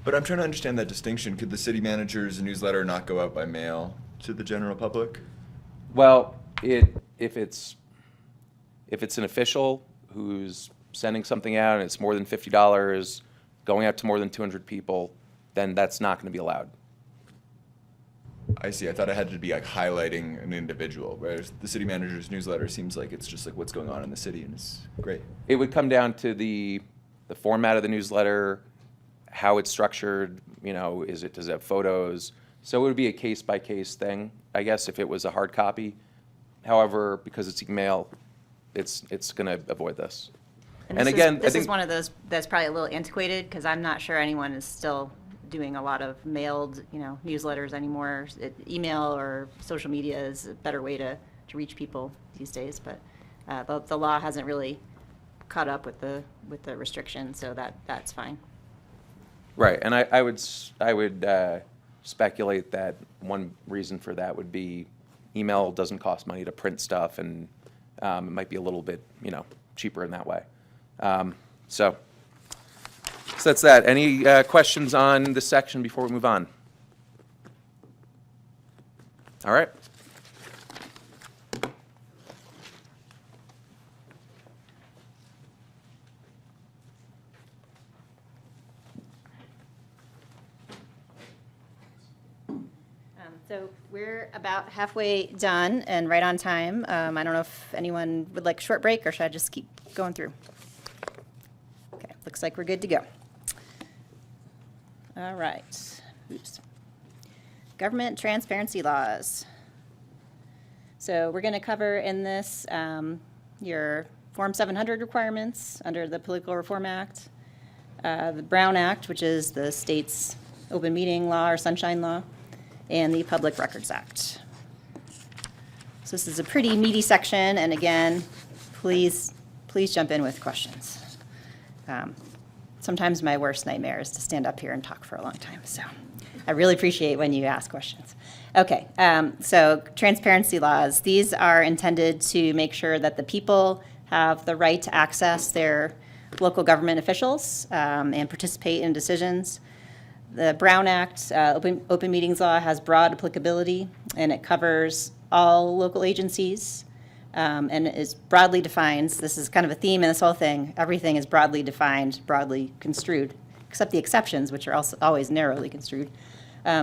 But I'm trying to understand that distinction. Could the city manager's newsletter not go out by mail to the general public? Well, if it's an official who's sending something out and it's more than $50, going out to more than 200 people, then that's not going to be allowed. I see. I thought it had to be like highlighting an individual, whereas the city manager's newsletter seems like it's just like what's going on in the city, and it's great. It would come down to the format of the newsletter, how it's structured, does it have photos? So it would be a case-by-case thing, I guess, if it was a hard copy. However, because it's email, it's going to avoid this. And this again, this I think is one of those that's probably a little antiquated, because I'm not sure anyone is still doing a lot of mailed, newsletters anymore. Email or social media is a better way to reach people these days, but the law hasn't really caught up with the restriction, so that's fine. right, and I would speculate that one reason for that would be email doesn't cost money to print stuff, and it might be a little bit, cheaper in that way. So that's that. Any questions on this section before we move on? All right. So we're about halfway done and right on time. I don't know if anyone would like a short break, or should I just keep going through? Okay, looks like we're good to go. All right. Oops. Government transparency laws. So we're going to cover in this your Form 700 requirements under the Political Reform Act, the Brown Act, which is the state's open meeting law or sunshine law, and the Public Records Act. So this is a pretty meaty section, and again, please jump in with questions. Sometimes my worst nightmare is to stand up here and talk for a long time, so I really appreciate when you ask questions. Okay, so transparency laws. These are intended to make sure that the people have the right to access their local government officials and participate in decisions. The Brown Act, Open Meetings Law, has broad applicability, and it covers all local agencies, and is broadly defined. This is kind of a theme in this whole thing. Everything is broadly defined, broadly construed, except the exceptions, which are also always narrowly construed.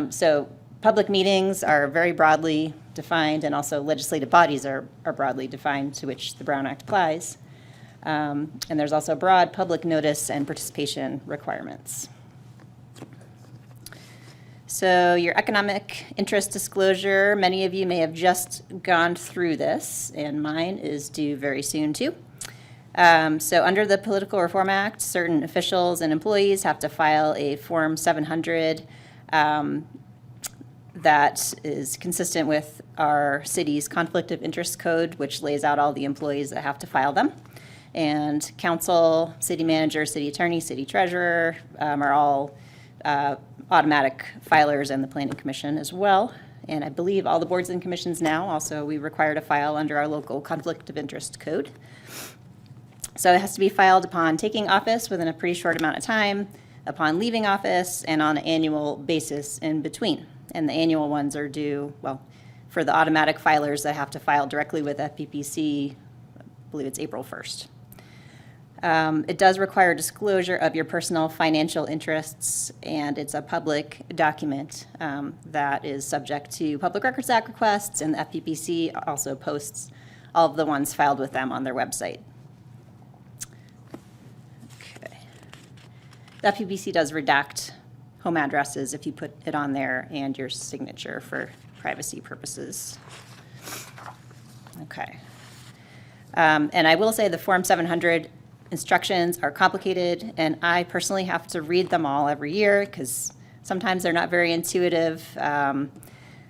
So public meetings are very broadly defined, and also legislative bodies are broadly defined, to which the Brown Act applies. And there's also broad public notice and participation requirements. So your economic interest disclosure, many of you may have just gone through this, and mine is due very soon too. So under the Political Reform Act, certain officials and employees have to file a Form 700 that is consistent with our city's Conflict of Interest Code, which lays out all the employees that have to file them. And council, city manager, city attorney, city treasurer are all automatic filers, and the planning commission as well. And I believe all the boards and commissions now also we require to file under our local Conflict of Interest Code. So it has to be filed upon taking office within a pretty short amount of time, upon leaving office, and on an annual basis in between. And the annual ones are due, well, for the automatic filers that have to file directly with FPPC, I believe it's April 1st. It does require disclosure of your personal financial interests, and it's a public document that is subject to Public Records Act requests, and the FPPC also posts all of the ones filed with them on their website. Okay. The FPPC does redact home addresses if you put it on there, and your signature for privacy purposes. Okay. And I will say the Form 700 instructions are complicated, and I personally have to read them all every year because sometimes they're not very intuitive.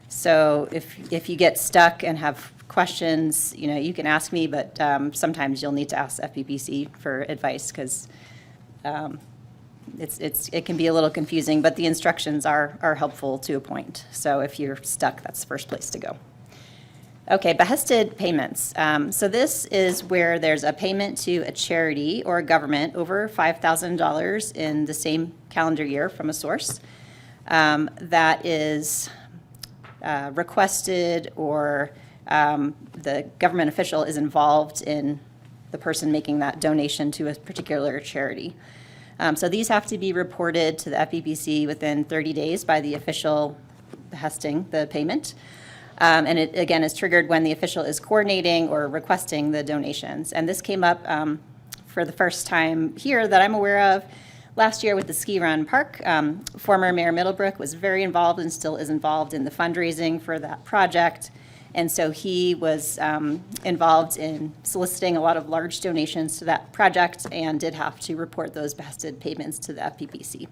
So if you get stuck and have questions, you can ask me, but sometimes you'll need to ask FPPC for advice because it can be a little confusing, but the instructions are helpful to a point. So if you're stuck, that's the first place to go. Okay, behested payments. So this is where there's a payment to a charity or a government over $5,000 in the same calendar year from a source that is requested, or the government official is involved in the person making that donation to a particular charity. So these have to be reported to the FEPC within 30 days by the official behesting the payment. And it, again, is triggered when the official is coordinating or requesting the donations. And this came up for the first time here that I'm aware of last year with the Ski Run Park. Former Mayor Middlebrook was very involved and still is involved in the fundraising for that project. And so he was involved in soliciting a lot of large donations to that project and did have to report those behested payments to the FPPC.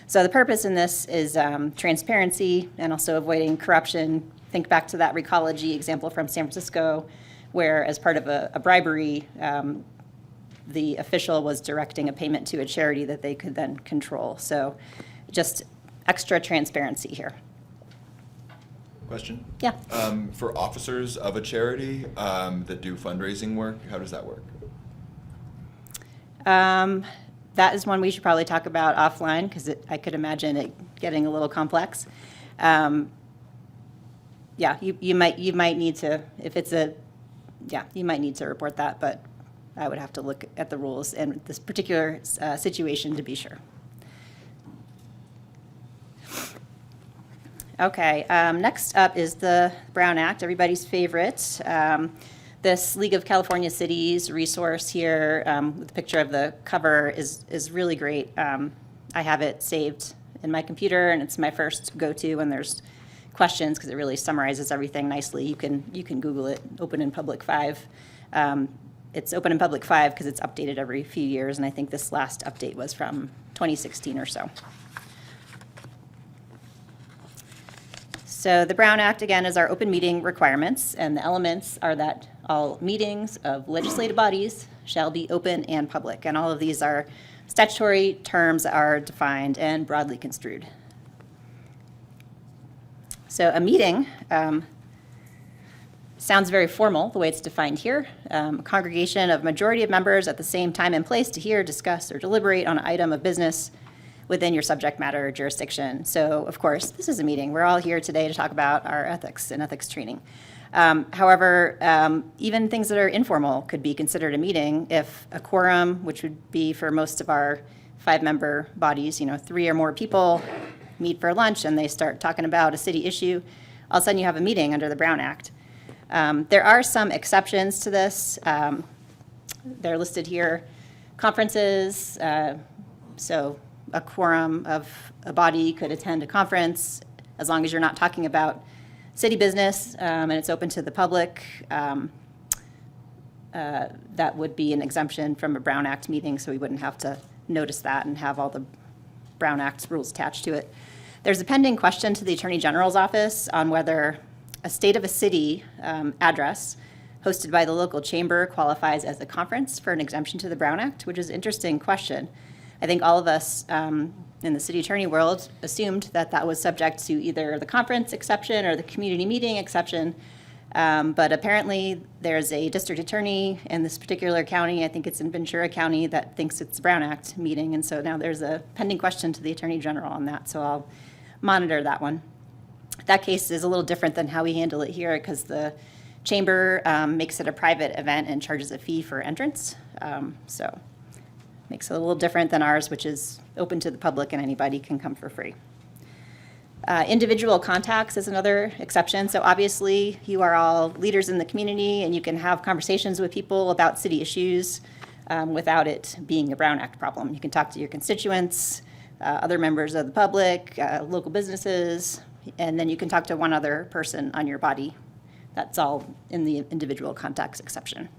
So the purpose in this is transparency and also avoiding corruption. Think back to that Recology example from San Francisco, where as part of a bribery, the official was directing a payment to a charity that they could then control. So just extra transparency here. Question? Yeah. For officers of a charity that do fundraising work, how does that work? That is one we should probably talk about offline, because I could imagine it getting a little complex. Yeah, you might need to, if it's you might need to report that, but I would have to look at the rules in this particular situation to be sure. Okay, next up is the Brown Act, everybody's favorite. This League of California Cities resource here with the picture of the cover is really great. I have it saved in my computer, and it's my first go-to when there's questions, because it really summarizes everything nicely. You can Google it, Open in Public 5. It's Open in Public 5 because it's updated every few years, and I think this last update was from 2016 or so. So the Brown Act, again, is our open meeting requirements, and the elements are that all meetings of legislative bodies shall be open and public, and all of these are statutory terms that are defined and broadly construed. So a meeting sounds very formal, the way it's defined here. A congregation of majority of members at the same time and place to hear, discuss, or deliberate on an item of business within your subject matter jurisdiction. So, of course, this is a meeting. We're all here today to talk about our ethics and ethics training. However, even things that are informal could be considered a meeting if a quorum, which would be for most of our 5-member bodies, 3 or more people meet for lunch and they start talking about a city issue, all of a sudden you have a meeting under the Brown Act. There are some exceptions to this. They're listed here. Conferences, so a quorum of a body could attend a conference as long as you're not talking about city business and it's open to the public. That would be an exemption from a Brown Act meeting, so we wouldn't have to notice that and have all the Brown Act rules attached to it. There's a pending question to the Attorney General's office on whether a state of a city address hosted by the local chamber qualifies as a conference for an exemption to the Brown Act, which is an interesting question. I think all of us in the city attorney world assumed that that was subject to either the conference exception or the community meeting exception. But apparently there's a district attorney in this particular county, I think it's in Ventura County, that thinks it's a Brown Act meeting. And so now there's a pending question to the Attorney General on that. So I'll monitor that one. That case is a little different than how we handle it here, because the chamber makes it a private event and charges a fee for entrance. So makes it a little different than ours, which is open to the public and anybody can come for free. Individual contacts is another exception. So obviously you are all leaders in the community and you can have conversations with people about city issues without it being a Brown Act problem. You can talk to your constituents, other members of the public, local businesses, and then you can talk to one other person on your body. That's all in the individual contacts exception.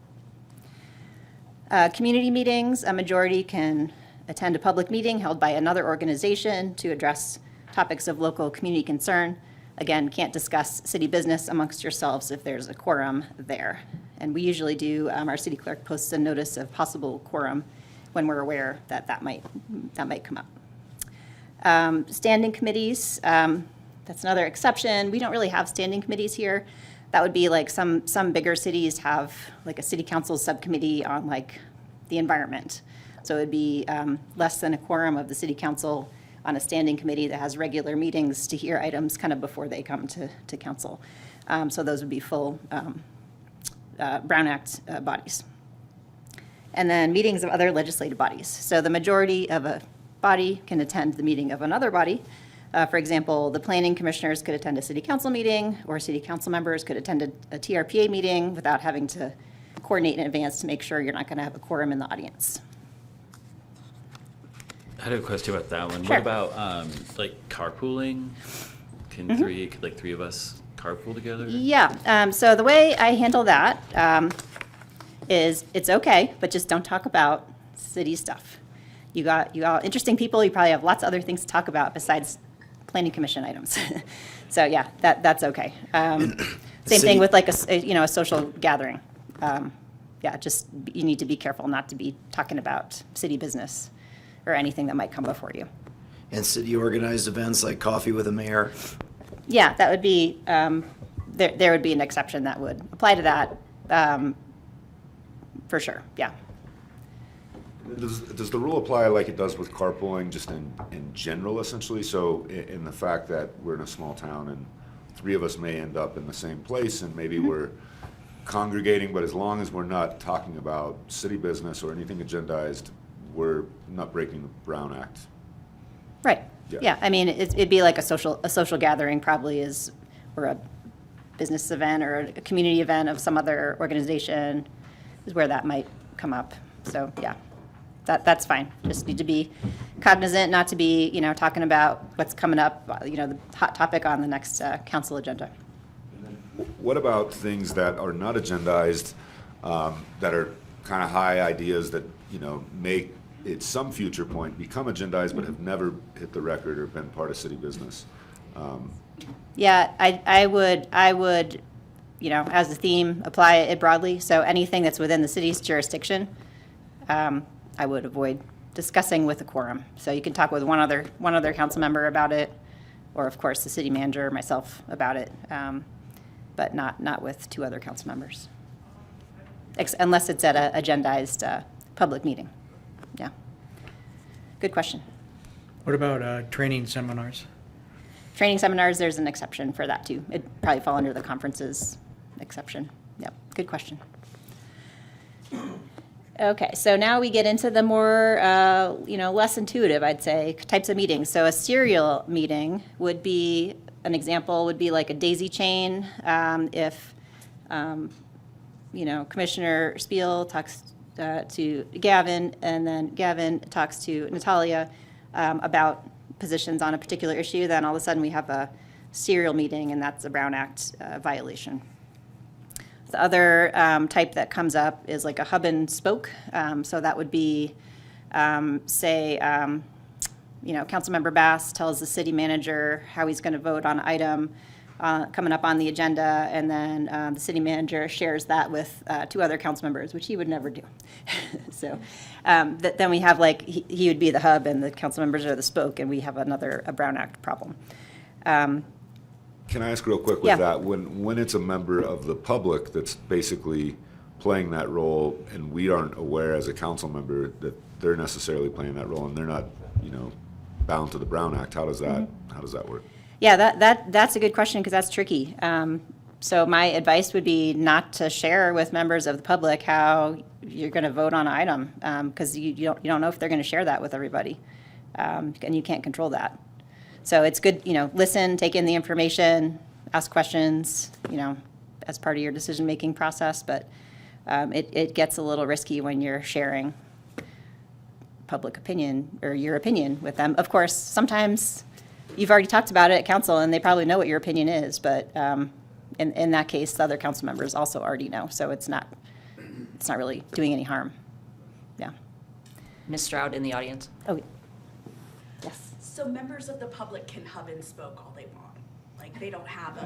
Community meetings, a majority can attend a public meeting held by another organization to address topics of local community concern. Again, can't discuss city business amongst yourselves if there's a quorum there. And we usually do, our city clerk posts a notice of possible quorum when we're aware that that might come up. Standing committees, that's another exception. We don't really have standing committees here. That would be like some bigger cities have like a city council subcommittee on like the environment. So it'd be less than a quorum of the city council on a standing committee that has regular meetings to hear items kind of before they come to council. So those would be full Brown Act bodies. And then meetings of other legislative bodies. So the majority of a body can attend the meeting of another body. For example, the planning commissioners could attend a city council meeting, or city council members could attend a TRPA meeting without having to coordinate in advance to make sure you're not going to have a quorum in the audience. I had a question about that one. Sure. What about like carpooling? Can three of us carpool together? Yeah, so the way I handle that is it's okay, but just don't talk about city stuff. You got interesting people, you probably have lots of other things to talk about besides planning commission items. So yeah, that's okay. Same city- thing with like a social gathering. Yeah, just you need to be careful not to be talking about city business or anything that might come before you. And city organized events like coffee with the mayor. Yeah, that would be, there would be an exception that would apply to that, for sure, yeah. Does the rule apply like it does with carpooling, just in general, essentially? So in the fact that we're in a small town and three of us may end up in the same place and maybe we're congregating, but as long as we're not talking about city business or anything agendized, we're not breaking the Brown Act. Right, Yeah. yeah, I mean, it'd be like a social gathering probably is, or a business event or a community event of some other organization is where that might come up, so, yeah. That's fine. Just need to be cognizant, not to be, talking about what's coming up, the hot topic on the next council agenda. What about things that are not agendized, that are kind of high ideas that, may at some future point become agendized but have never hit the record or been part of city business? Yeah, I would, as a theme, apply it broadly. So anything that's within the city's jurisdiction, I would avoid discussing with a quorum. So you can talk with one other council member about it, or of course the city manager or myself about it, but not with two other council members, unless it's at a agendized public meeting. Yeah. Good question. What about training seminars? Training seminars, there's an exception for that too. It'd probably fall under the conferences exception. Yep, good question. Okay, so now we get into the more, less intuitive, I'd say, types of meetings. So a serial meeting would be, an example would be like a daisy chain. If, Commissioner Spiel talks to Gavin, and then Gavin talks to Natalia about positions on a particular issue, then all of a sudden we have a serial meeting, and that's a Brown Act violation. The other type that comes up is like a hub and spoke. So that would be, say, Councilmember Bass tells the city manager how he's going to vote on an item coming up on the agenda, and then the city manager shares that with two other council members, which he would never do. So then we have like, he would be the hub and the council members are the spoke, and we have a Brown Act problem. Can I ask real quick with Yeah. that? When it's a member of the public that's basically playing that role, and we aren't aware as a council member that they're necessarily playing that role, and they're not, bound to the Brown Act, how does that work? Yeah, that's a good question, because that's tricky. So my advice would be not to share with members of the public how you're going to vote on an item, because you don't know if they're going to share that with everybody, and you can't control that. So it's good, listen, take in the information, ask questions, as part of your decision-making process, but it gets a little risky when you're sharing public opinion or your opinion with them. Of course, sometimes you've already talked about it at council and they probably know what your opinion is, but in that case, the other council members also already know, so it's not really doing any harm. Yeah. Ms. Stroud in the audience. Oh, yes. So members of the public can hub and spoke all they want. Like, they don't have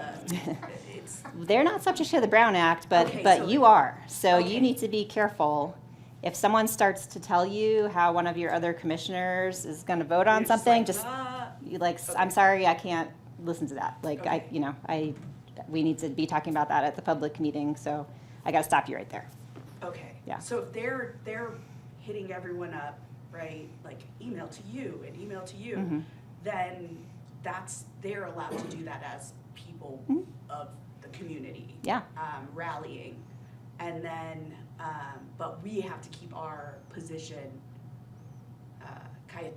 it's, They're not subject to the Brown Act, but Okay, so- you are. So you Okay. need to be careful. If someone starts to tell you how one of your other commissioners is going to vote on you're just something, like, just I'm sorry, I can't listen to that. Like, we need to be talking about that at the public meeting, so I gotta stop you right there. Okay. Yeah. So if they're hitting everyone up, right, like email to you and email to you, then they're allowed to do that as people of the community. Yeah. Rallying. And then, but we have to keep our position cayenne,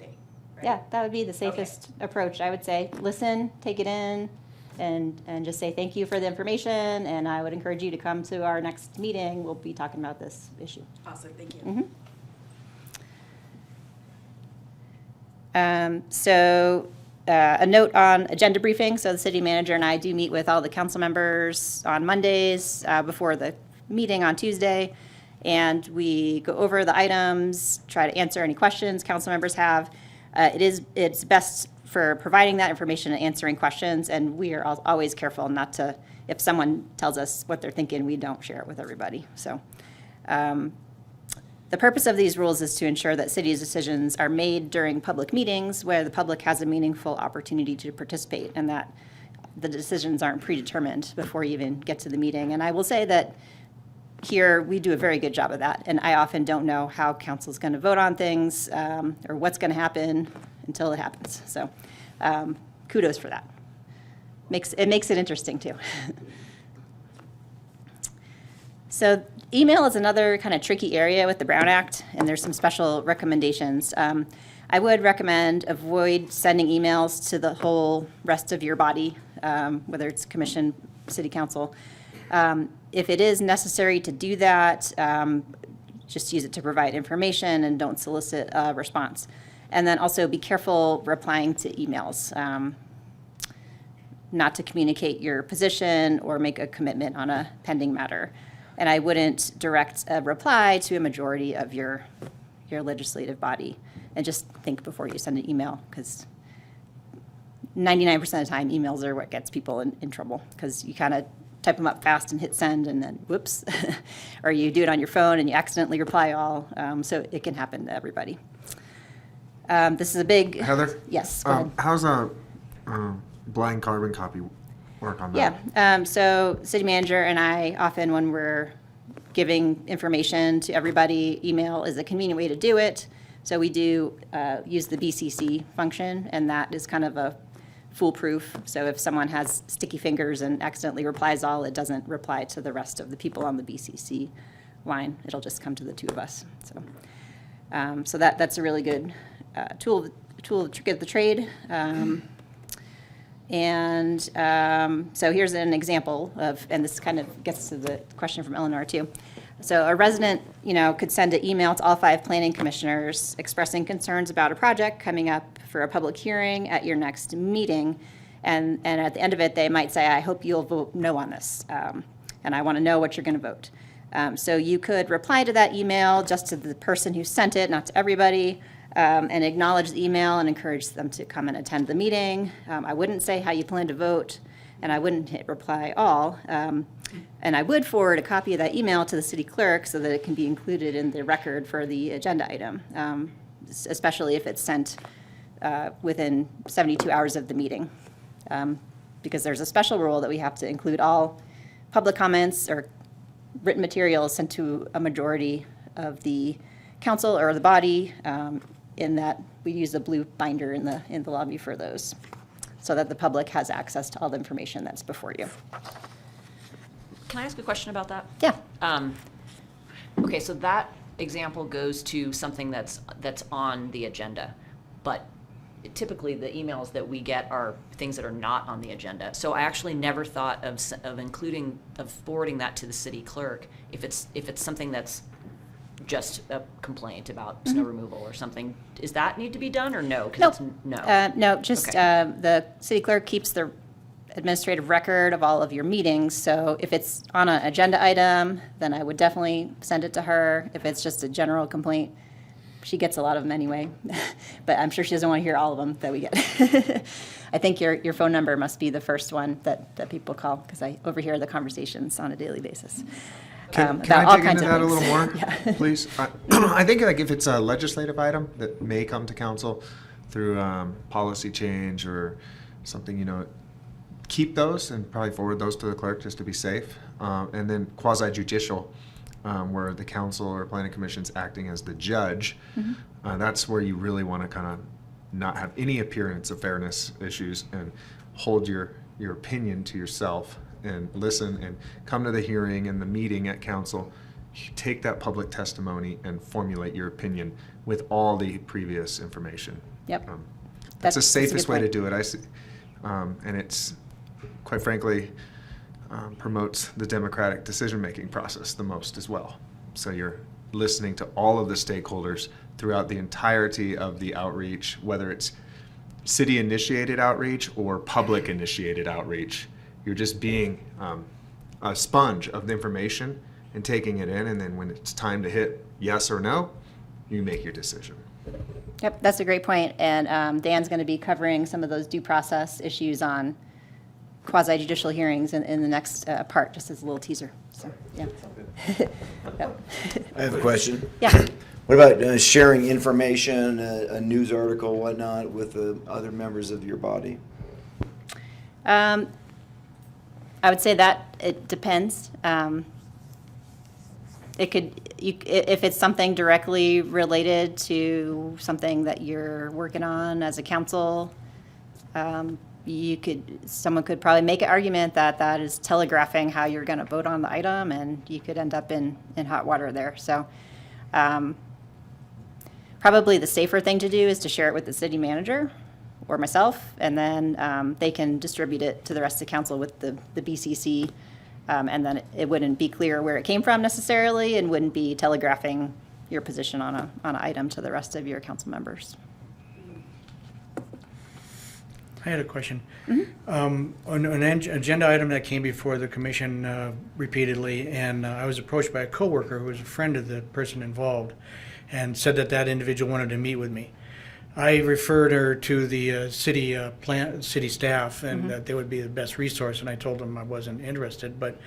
right? Yeah, that would be the safest approach, I would say. Listen, take it in, and just say thank you for the information, and I would encourage you to come to our next meeting. We'll be talking about this issue. Awesome, thank you. A note on agenda briefing. So the city manager and I do meet with all the council members on Mondays before the meeting on Tuesday. And we go over the items, try to answer any questions council members have. It's best for providing that information and answering questions. And we are always careful not to, if someone tells us what they're thinking, we don't share it with everybody. So the purpose of these rules is to ensure that city's decisions are made during public meetings where the public has a meaningful opportunity to participate and that the decisions aren't predetermined before you even get to the meeting. And I will say that here we do a very good job of that. And I often don't know how council's going to vote on things or what's going to happen until it happens. So kudos for that. It makes it interesting too. So email is another kind of tricky area with the Brown Act, and there's some special recommendations. I would recommend avoid sending emails to the whole rest of your body, whether it's commission, city council. If it is necessary to do that, just use it to provide information and don't solicit a response. And then also be careful replying to emails, not to communicate your position or make a commitment on a pending matter. And I wouldn't direct a reply to a majority of your legislative body. And just think before you send an email, because 99% of the time, emails are what gets people in trouble, because you kind of type them up fast and hit send, and then whoops. Or you do it on your phone and you accidentally reply all. So it can happen to everybody. This is a big... Heather? Yes, go ahead. How's a blind carbon copy work on that? Yeah, so city manager and I often, when we're giving information to everybody, email is a convenient way to do it. So we do use the BCC function, and that is kind of a foolproof. So if someone has sticky fingers and accidentally replies all, it doesn't reply to the rest of the people on the BCC line. It'll just come to the two of us. So that's a really good tool trick of the trade. So here's an example of, and this kind of gets to the question from Eleanor too. So a resident, could send an email to all 5 planning commissioners expressing concerns about a project coming up for a public hearing at your next meeting. And at the end of it, they might say, I hope you'll vote no on this. And I want to know what you're going to vote. So you could reply to that email just to the person who sent it, not to everybody. And acknowledge the email and encourage them to come and attend the meeting. I wouldn't say how you plan to vote, and I wouldn't hit reply all. And I would forward a copy of that email to the city clerk so that it can be included in the record for the agenda item, especially if it's sent within 72 hours of the meeting. Because there's a special rule that we have to include all public comments or written materials sent to a majority of the council or the body, in that we use a blue binder in the lobby for those, so that the public has access to all the information that's before you. Can I ask a question about that? Yeah. Okay, so that example goes to something that's on the agenda, but typically the emails that we get are things that are not on the agenda. So I actually never thought of forwarding that to the city clerk if it's something that's just a complaint about snow removal or something. Does that need to be done or no? 'Cause no. No, just Okay. the city clerk keeps the administrative record of all of your meetings. So if it's on an agenda item, then I would definitely send it to her. If it's just a general complaint, she gets a lot of them anyway. But I'm sure she doesn't want to hear all of them that we get. I think your phone number must be the first one that people call, because I overhear the conversations on a daily basis. Can about I all dig kinds into of that a things. little more, Yeah. please? I think if it's a legislative item that may come to council, through policy change or something, keep those and probably forward those to the clerk just to be safe. And then quasi judicial, where the council or planning commission's acting as the judge. That's where you really want to kind of not have any appearance of fairness issues and hold your opinion to yourself and listen and come to the hearing and the meeting at council. You take that public testimony and formulate your opinion with all the previous information. Yep. That's That's the a safest good way to point. do it. I see, and it's quite frankly promotes the democratic decision-making process the most as well. So you're listening to all of the stakeholders throughout the entirety of the outreach, whether it's city-initiated outreach or public-initiated outreach. You're just being a sponge of the information and taking it in, and then when it's time to hit yes or no, you make your decision. Yep, that's a great point. And Dan's going to be covering some of those due process issues on quasi-judicial hearings in the next part, just as a little teaser. So, yeah. Yep. I have a question. Yeah. What about sharing information, a news article, whatnot, with other members of your body? I would say that it depends. If it's something directly related to something that you're working on as a council, someone could probably make an argument that is telegraphing how you're going to vote on the item, and you could end up in hot water there. So probably the safer thing to do is to share it with the city manager or myself, and then they can distribute it to the rest of the council with the BCC, and then it wouldn't be clear where it came from necessarily, and wouldn't be telegraphing your position on an item to the rest of your council members. I had a question. On an agenda item that came before the commission repeatedly, and I was approached by a coworker who was a friend of the person involved and said that individual wanted to meet with me. I referred her to the city staff and that they would be the best resource, and I told them I wasn't interested. And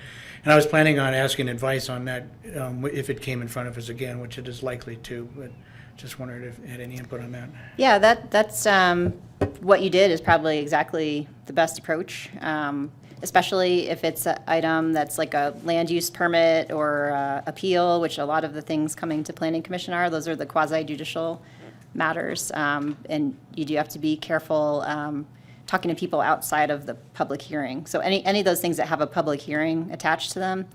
I was planning on asking advice on that if it came in front of us again, which it is likely to, but just wondered if you had any input on that. Yeah, that's what you did is probably exactly the best approach, especially if it's an item that's like a land use permit or appeal, which a lot of the things coming to Planning Commission are. Those are the quasi-judicial matters, and you do have to be careful talking to people outside of the public hearing. So any of those things that have a public hearing attached to them,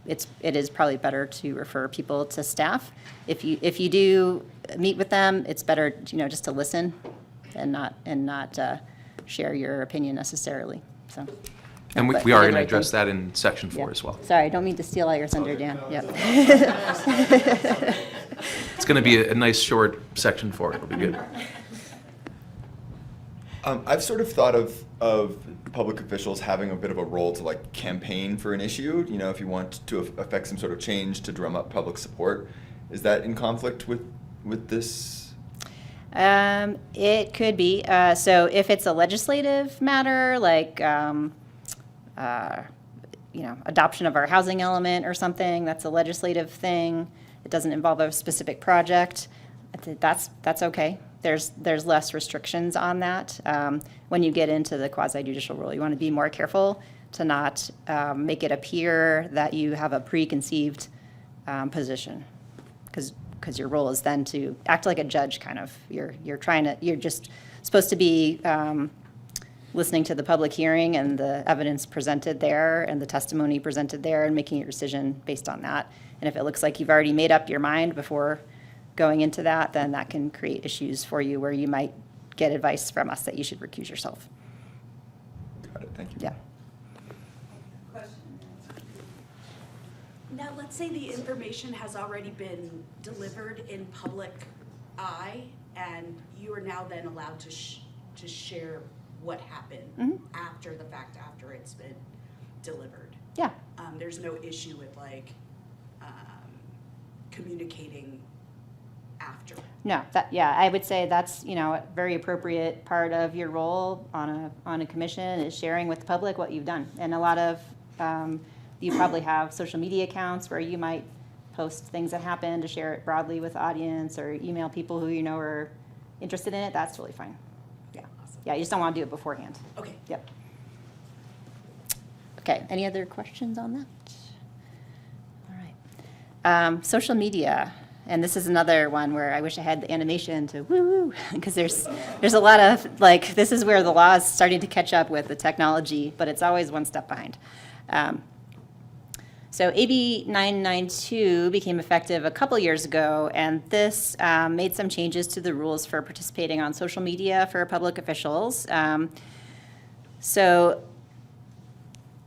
it is probably better to refer people to staff. If you do meet with them, it's better just to listen and not share your opinion necessarily. So. And But we are the going to right address thing. that in section 4 Yeah. as well. Sorry, I don't mean to steal all your thunder, Dan. Yep. It's going to be a nice short section 4. It'll be good. I've sort of thought of public officials having a bit of a role to like campaign for an issue. If you want to affect some sort of change to drum up public support, is that in conflict with this? It could be. So if it's a legislative matter, like adoption of our housing element or something, that's a legislative thing. It doesn't involve a specific project. I think that's okay. There's less restrictions on that. When you get into the quasi-judicial role, you want to be more careful to not make it appear that you have a preconceived position, because your role is then to act like a judge, kind of. You're just supposed to be listening to the public hearing and the evidence presented there and the testimony presented there and making your decision based on that. And if it looks like you've already made up your mind before going into that, then that can create issues for you where you might get advice from us that you should recuse yourself. Got it. Thank you. Yeah. Now, let's say the information has already been delivered in public eye, and you are now then allowed to share what happened after the fact, after it's been delivered. Yeah. There's no issue with communicating after. No, I would say that's, a very appropriate part of your role on a commission is sharing with the public what you've done. And a lot of, you probably have social media accounts where you might post things that happen to share it broadly with the audience, or email people who are interested in it, that's totally fine. Yeah, yeah, you just don't want to do it beforehand. Okay. Yep. Okay, any other questions on that? All right. Social media, and this is another one where I wish I had the animation to woo-woo, because there's a lot of, like, this is where the law is starting to catch up with the technology, but it's always one step behind. So AB 992 became effective a couple years ago, and this made some changes to the rules for participating on social media for public officials. So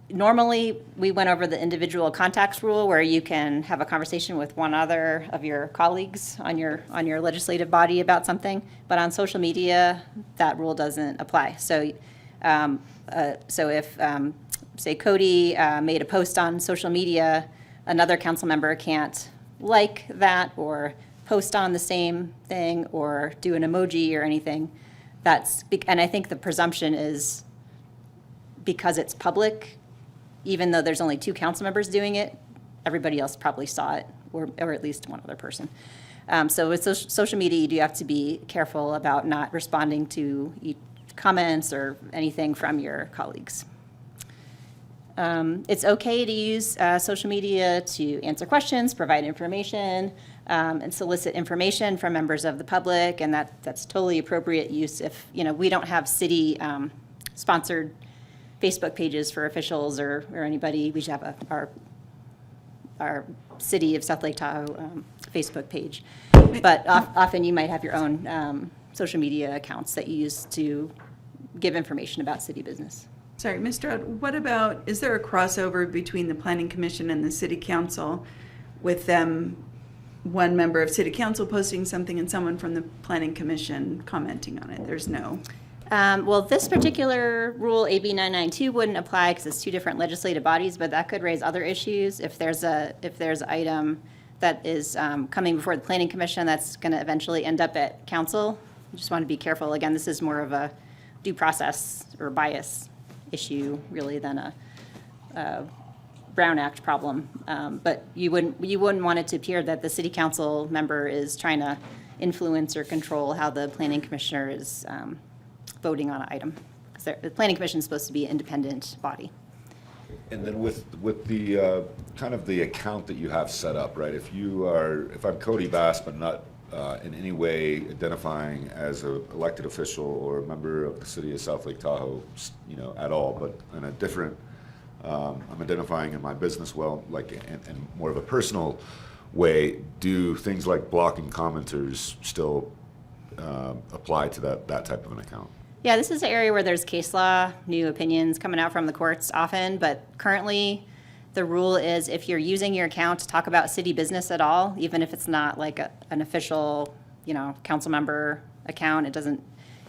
normally, we went over the individual contacts rule, where you can have a conversation with one other of your colleagues on your legislative body about something. But on social media, that rule doesn't apply. So, if say Cody made a post on social media, another council member can't like that or post on the same thing or do an emoji or anything. And I think the presumption is because it's public, even though there's only 2 council members doing it, everybody else probably saw it, or at least one other person. So with social media, you do have to be careful about not responding to comments or anything from your colleagues. It's okay to use social media to answer questions, provide information, and solicit information from members of the public, and that's totally appropriate use if, we don't have city sponsored Facebook pages for officials or anybody. We should have our City of South Lake Tahoe Facebook page. But often you might have your own social media accounts that you use to give information about city business. Sorry, Mr. Odd, what about, is there a crossover between the Planning Commission and the City Council with them, one member of City Council posting something and someone from the Planning Commission commenting on it? There's no... Well, this particular rule, AB 992, wouldn't apply because it's 2 different legislative bodies, but that could raise other issues. If there's an item that is coming before the Planning Commission that's going to eventually end up at council, you just want to be careful. Again, this is more of a due process or bias issue, really, than a Brown Act problem. But you wouldn't want it to appear that the City Council member is trying to influence or control how the Planning Commissioner is voting on an item, because the Planning Commission is supposed to be an independent body. And then with the kind of the account that you have set up, right? If I'm Cody Bass, but not in any way identifying as an elected official or a member of the City of South Lake Tahoe, at all, but in a different, I'm identifying in my business and more of a personal way. Do things like blocking commenters still apply to that type of an account? Yeah, this is an area where there's case law, new opinions coming out from the courts often, but currently the rule is if you're using your account to talk about city business at all, even if it's not like an official, council member account,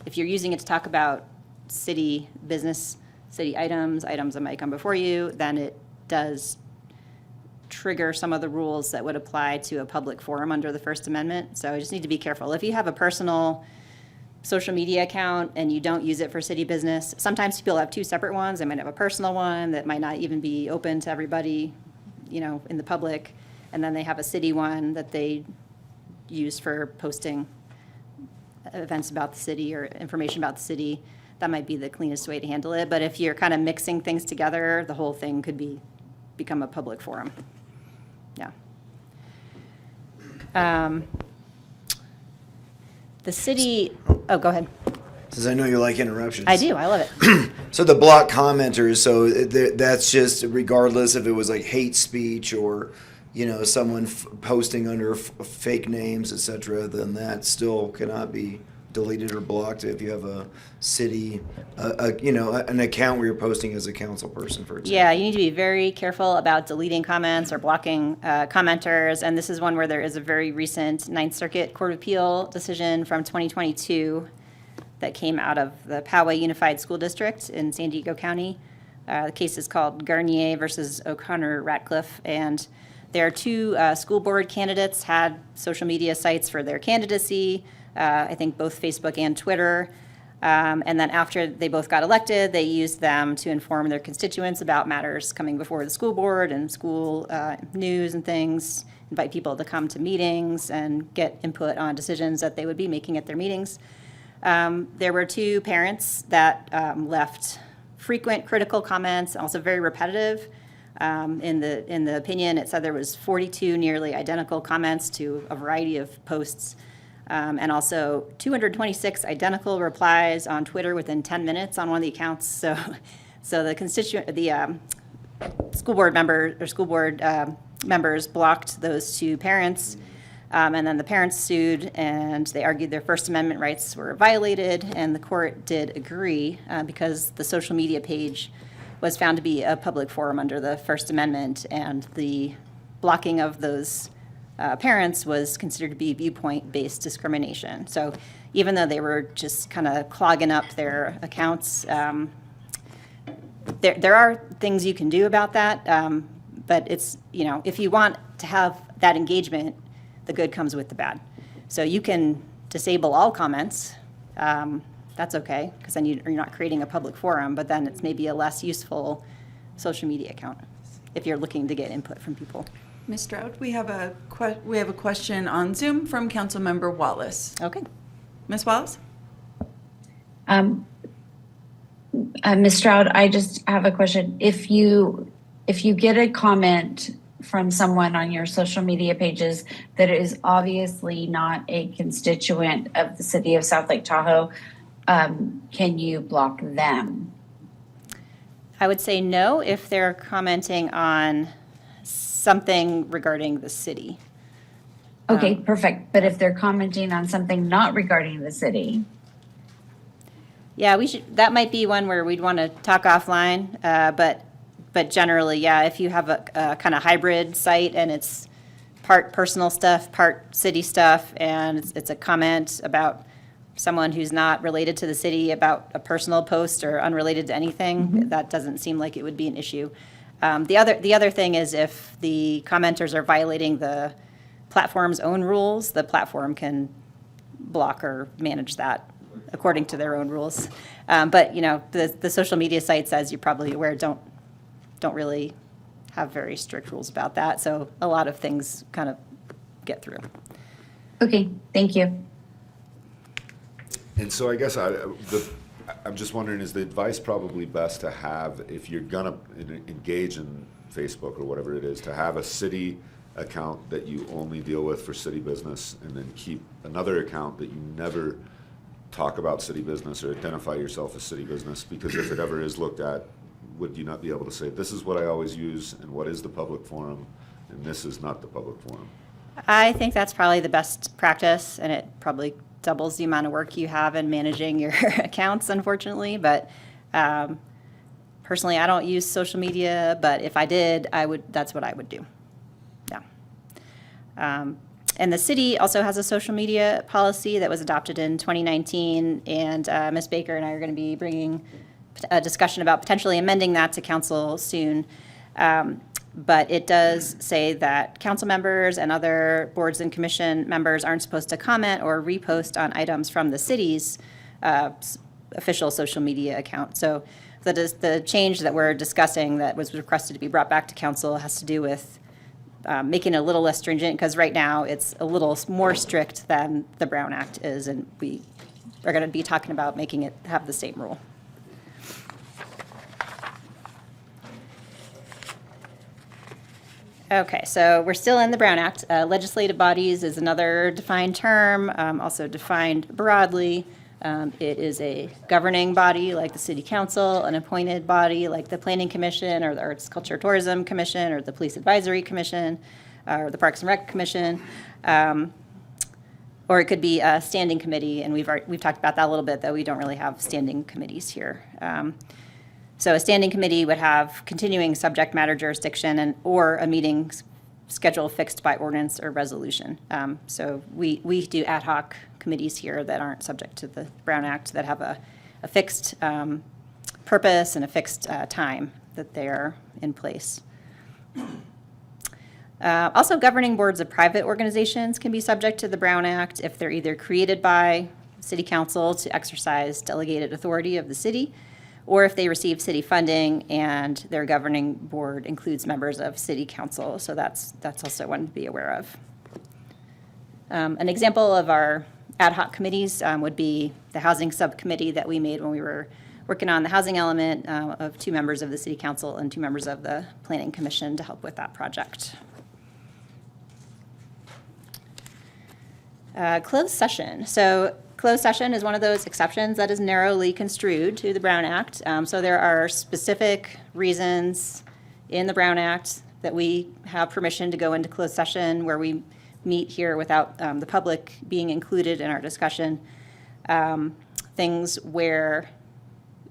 if you're using it to talk about city business, city items that might come before you, then it does trigger some of the rules that would apply to a public forum under the First Amendment. So you just need to be careful. If you have a personal social media account and you don't use it for city business, sometimes people have 2 separate ones. They might have a personal one that might not even be open to everybody, in the public, and then they have a city one that they use for posting events about the city or information about the city. That might be the cleanest way to handle it. But if you're kind of mixing things together, the whole thing could become a public forum. Yeah. The city, oh, go ahead. Since I know you like interruptions. I do, I love it. So the block commenters, so that's just regardless if it was like hate speech or, someone posting under fake names, et cetera, then that still cannot be deleted or blocked if you have a city, an account where you're posting as a council person, for example. Yeah, you need to be very careful about deleting comments or blocking commenters. And this is one where there is a very recent Ninth Circuit Court of Appeal decision from 2022 that came out of the Poway Unified School District in San Diego County. The case is called Garnier versus O'Connor-Ratcliffe. And there are 2 school board candidates had social media sites for their candidacy. I think both Facebook and Twitter. And then after they both got elected, they used them to inform their constituents about matters coming before the school board and school news and things. invite people to come to meetings and get input on decisions that they would be making at their meetings. There were 2 parents that left frequent critical comments, also very repetitive. In the opinion, it said there was 42 nearly identical comments to a variety of posts, and also 226 identical replies on Twitter within 10 minutes on one of the accounts. So the school board members blocked those 2 parents. And then the parents sued, and they argued their First Amendment rights were violated, and the court did agree because the social media page was found to be a public forum under the First Amendment, and the blocking of those parents was considered to be viewpoint-based discrimination. So even though they were just kind of clogging up their accounts, there are things you can do about that, but it's, if you want to have that engagement, the good comes with the bad. So you can disable all comments. That's okay, because then you're not creating a public forum, but then it's maybe a less useful social media account if you're looking to get input from people. Ms. Stroud, we have a question on Zoom from Councilmember Wallace. Okay. Ms. Wallace? Ms. Stroud, I just have a question. If you get a comment from someone on your social media pages that is obviously not a constituent of the city of South Lake Tahoe, can you block them? I would say no if they're commenting on something regarding the city. Okay, perfect. But if they're commenting on something not regarding the city? Yeah, that might be one where we'd want to talk offline, but generally, yeah, if you have a kind of hybrid site and it's part personal stuff, part city stuff, and it's a comment about someone who's not related to the city about a personal post or unrelated to anything, that doesn't seem like it would be an issue. The other thing is if the commenters are violating the platform's own rules, the platform can block or manage that according to their own rules. But the social media sites, as you're probably aware, don't really have very strict rules about that. So a lot of things kind of get through. Okay, thank you. And so I guess I'm just wondering, is the advice probably best to have, if you're gonna engage in Facebook or whatever it is, to have a city account that you only deal with for city business, and then keep another account that you never talk about city business or identify yourself as city business? Because if it ever is looked at, would you not be able to say, this is what I always use, and what is the public forum, and this is not the public forum? I think that's probably the best practice, and it probably doubles the amount of work you have in managing your accounts, unfortunately. But personally, I don't use social media, but if I did, that's what I would do. Yeah. And the city also has a social media policy that was adopted in 2019, and Ms. Baker and I are going to be bringing a discussion about potentially amending that to council soon. But it does say that council members and other boards and commission members aren't supposed to comment or repost on items from the city's official social media account. So the change that we're discussing that was requested to be brought back to council has to do with making it a little less stringent, because right now it's a little more strict than the Brown Act is, and we are going to be talking about making it have the same rule. Okay, so we're still in the Brown Act. Legislative bodies is another defined term, also defined broadly. It is a governing body like the City Council, an appointed body like the Planning Commission or the Arts, Culture, Tourism Commission or the Police Advisory Commission or the Parks and Rec Commission. Or it could be a standing committee, and we've talked about that a little bit, though we don't really have standing committees here. So a standing committee would have continuing subject matter jurisdiction or a meeting schedule fixed by ordinance or resolution. So we do ad hoc committees here that aren't subject to the Brown Act, that have a fixed purpose and a fixed time that they are in place. Also, governing boards of private organizations can be subject to the Brown Act if they're either created by City Council to exercise delegated authority of the city, or if they receive city funding and their governing board includes members of city council. So that's also one to be aware of. An example of our ad hoc committees would be the housing subcommittee that we made when we were working on the housing element of 2 members of the city council and 2 members of the planning commission to help with that project. Closed session. So closed session is one of those exceptions that is narrowly construed to the Brown Act. So there are specific reasons in the Brown Act that we have permission to go into closed session where we meet here without the public being included in our discussion. Things where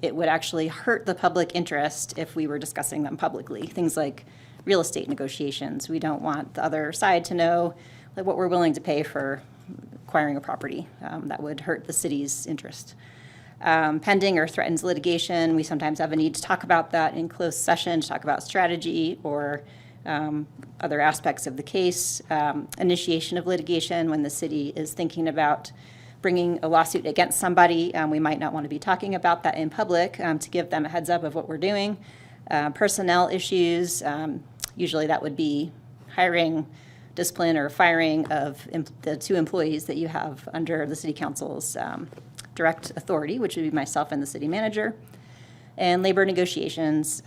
it would actually hurt the public interest if we were discussing them publicly. Things like real estate negotiations. We don't want the other side to know like what we're willing to pay for acquiring a property. That would hurt the city's interest. Pending or threatens litigation, we sometimes have a need to talk about that in closed session, to talk about strategy or other aspects of the case. Initiation of litigation, when the city is thinking about bringing a lawsuit against somebody, we might not want to be talking about that in public to give them a heads up of what we're doing. Personnel issues, usually that would be hiring, discipline, or firing of the 2 employees that you have under the city council's direct authority, which would be myself and the city manager. And labor negotiations,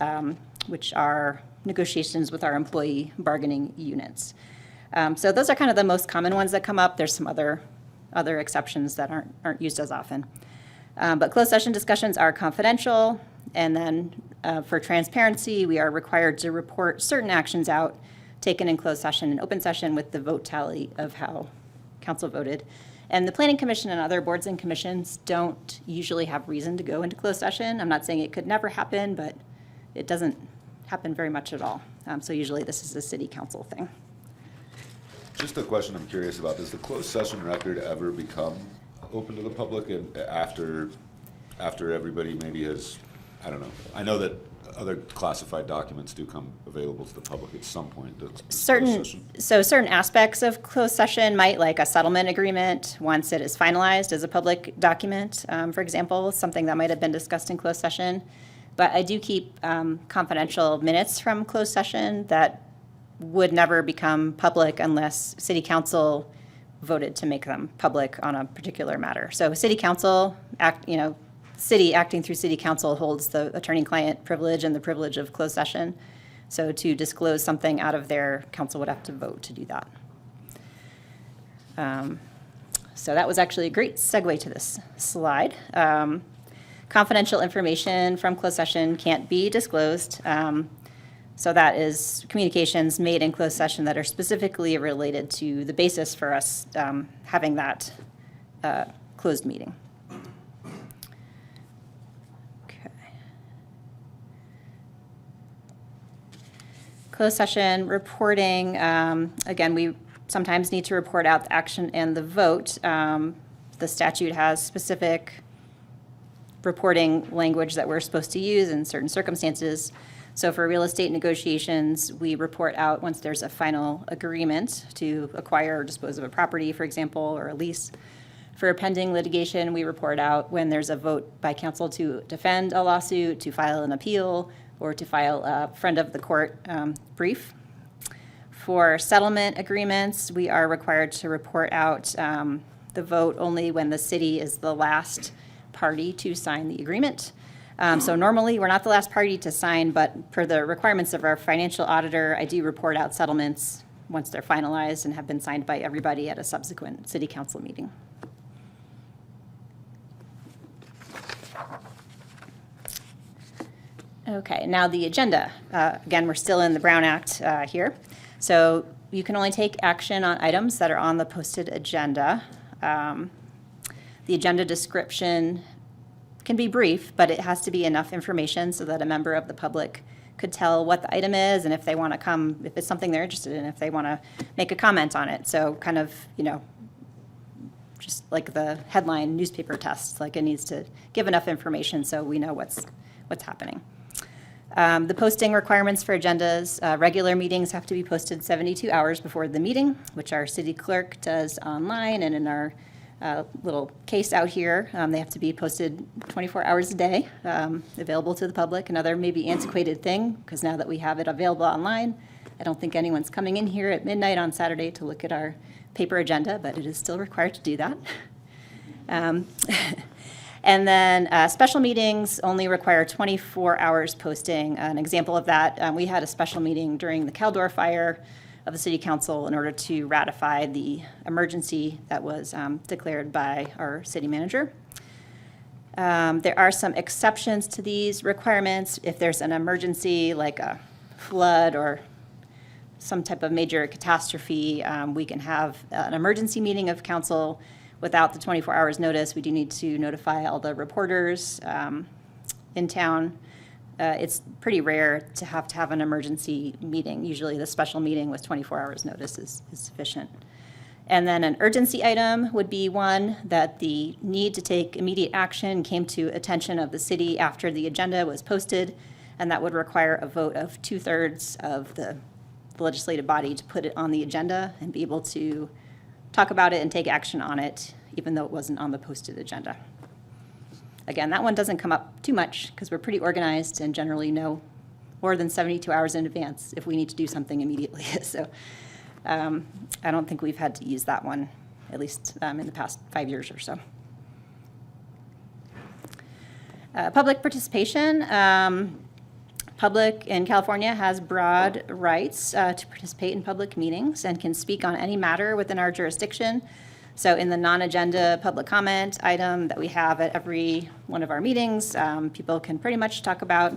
which are negotiations with our employee bargaining units. So those are kind of the most common ones that come up. There's some other exceptions that aren't used as often. But closed session discussions are confidential, and then for transparency, we are required to report certain actions out taken in closed session and open session with the vote tally of how council voted. And the Planning Commission and other boards and commissions don't usually have reason to go into closed session. I'm not saying it could never happen, but it doesn't happen very much at all. So usually this is a city council thing. Just a question I'm curious about, does the closed session record ever become open to the public and after everybody maybe has, I don't know, I know that other classified documents do come available to the public at some point. Certain aspects of closed session might, like a settlement agreement, once it is finalized as a public document, for example, something that might have been discussed in closed session. But I do keep confidential minutes from closed session that would never become public unless city council voted to make them public on a particular matter. So city council, city acting through city council holds the attorney-client privilege and the privilege of closed session. So to disclose something out of there, council would have to vote to do that. So that was actually a great segue to this slide. Confidential information from closed session can't be disclosed. So that is communications made in closed session that are specifically related to the basis for us having that closed meeting. Okay. Closed session reporting, again, we sometimes need to report out the action and the vote. The statute has specific reporting language that we're supposed to use in certain circumstances. So for real estate negotiations, we report out once there's a final agreement to acquire or dispose of a property, for example, or a lease. For pending litigation, we report out when there's a vote by council to defend a lawsuit, to file an appeal, or to file a friend of the court brief. For settlement agreements, we are required to report out the vote only when the city is the last party to sign the agreement. So normally, we're not the last party to sign, but per the requirements of our financial auditor, I do report out settlements once they're finalized and have been signed by everybody at a subsequent city council meeting. Okay, now the agenda. Again, we're still in the Brown Act here. So you can only take action on items that are on the posted agenda. The agenda description can be brief, but it has to be enough information so that a member of the public could tell what the item is and if they want to come, if it's something they're interested in, if they want to make a comment on it. So kind of, just like the headline newspaper test, like it needs to give enough information so we know what's happening. The posting requirements for agendas, regular meetings have to be posted 72 hours before the meeting, which our city clerk does online and in our little case out here. They have to be posted 24 hours a day, available to the public. Another maybe antiquated thing, because now that we have it available online, I don't think anyone's coming in here at midnight on Saturday to look at our paper agenda, but it is still required to do that. And then special meetings only require 24 hours posting. An example of that, we had a special meeting during the Caldor fire of the City Council in order to ratify the emergency that was declared by our city manager. There are some exceptions to these requirements. If there's an emergency like a flood or some type of major catastrophe, we can have an emergency meeting of council without the 24 hours notice. We do need to notify all the reporters in town. It's pretty rare to have an emergency meeting. Usually the special meeting with 24 hours notice is sufficient. And then an urgency item would be one that the need to take immediate action came to attention of the city after the agenda was posted, and that would require a vote of 2/3 of the legislative body to put it on the agenda and be able to talk about it and take action on it, even though it wasn't on the posted agenda. Again, that one doesn't come up too much because we're pretty organized and generally know more than 72 hours in advance if we need to do something immediately. So I don't think we've had to use that one, at least in the past 5 years or so. Public participation. Public in California has broad rights to participate in public meetings and can speak on any matter within our jurisdiction. So in the non-agenda public comment item that we have at every one of our meetings, people can pretty much talk about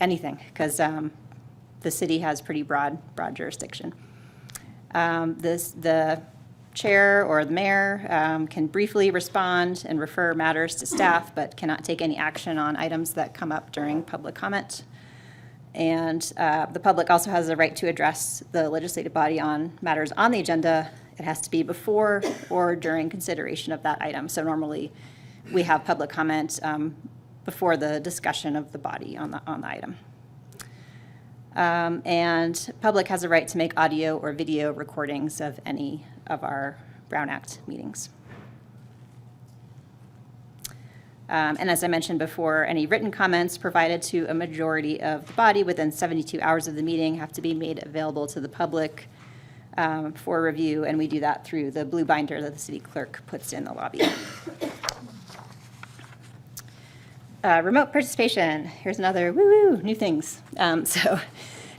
anything, because the city has pretty broad jurisdiction. The chair or the mayor can briefly respond and refer matters to staff, but cannot take any action on items that come up during public comment. And the public also has the right to address the legislative body on matters on the agenda. It has to be before or during consideration of that item. So normally we have public comment before the discussion of the body on the item. And public has a right to make audio or video recordings of any of our Brown Act meetings. And as I mentioned before, any written comments provided to a majority of the body within 72 hours of the meeting have to be made available to the public for review, and we do that through the blue binder that the city clerk puts in the lobby. Remote participation. Here's another woo-woo, new things. So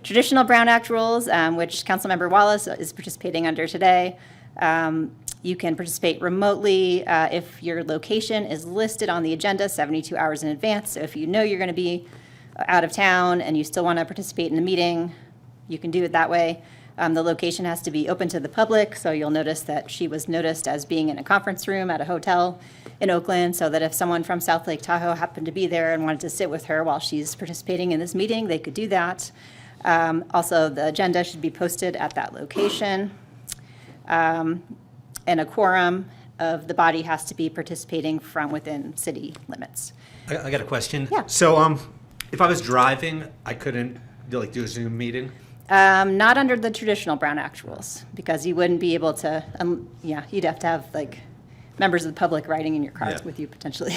traditional Brown Act rules, which Councilmember Wallace is participating under today. You can participate remotely if your location is listed on the agenda 72 hours in advance. So if you know you're going to be out of town and you still want to participate in the meeting, you can do it that way. The location has to be open to the public, so you'll notice that she was noticed as being in a conference room at a hotel in Oakland, so that if someone from South Lake Tahoe happened to be there and wanted to sit with her while she's participating in this meeting, they could do that. Also, the agenda should be posted at that location. And a quorum of the body has to be participating from within city limits. I got a question. Yeah. So, if I was driving, I couldn't do a Zoom meeting? Not under the traditional Brown Act rules, because you wouldn't be able to, you'd have to have members of the public riding in your cars Yeah. with you potentially.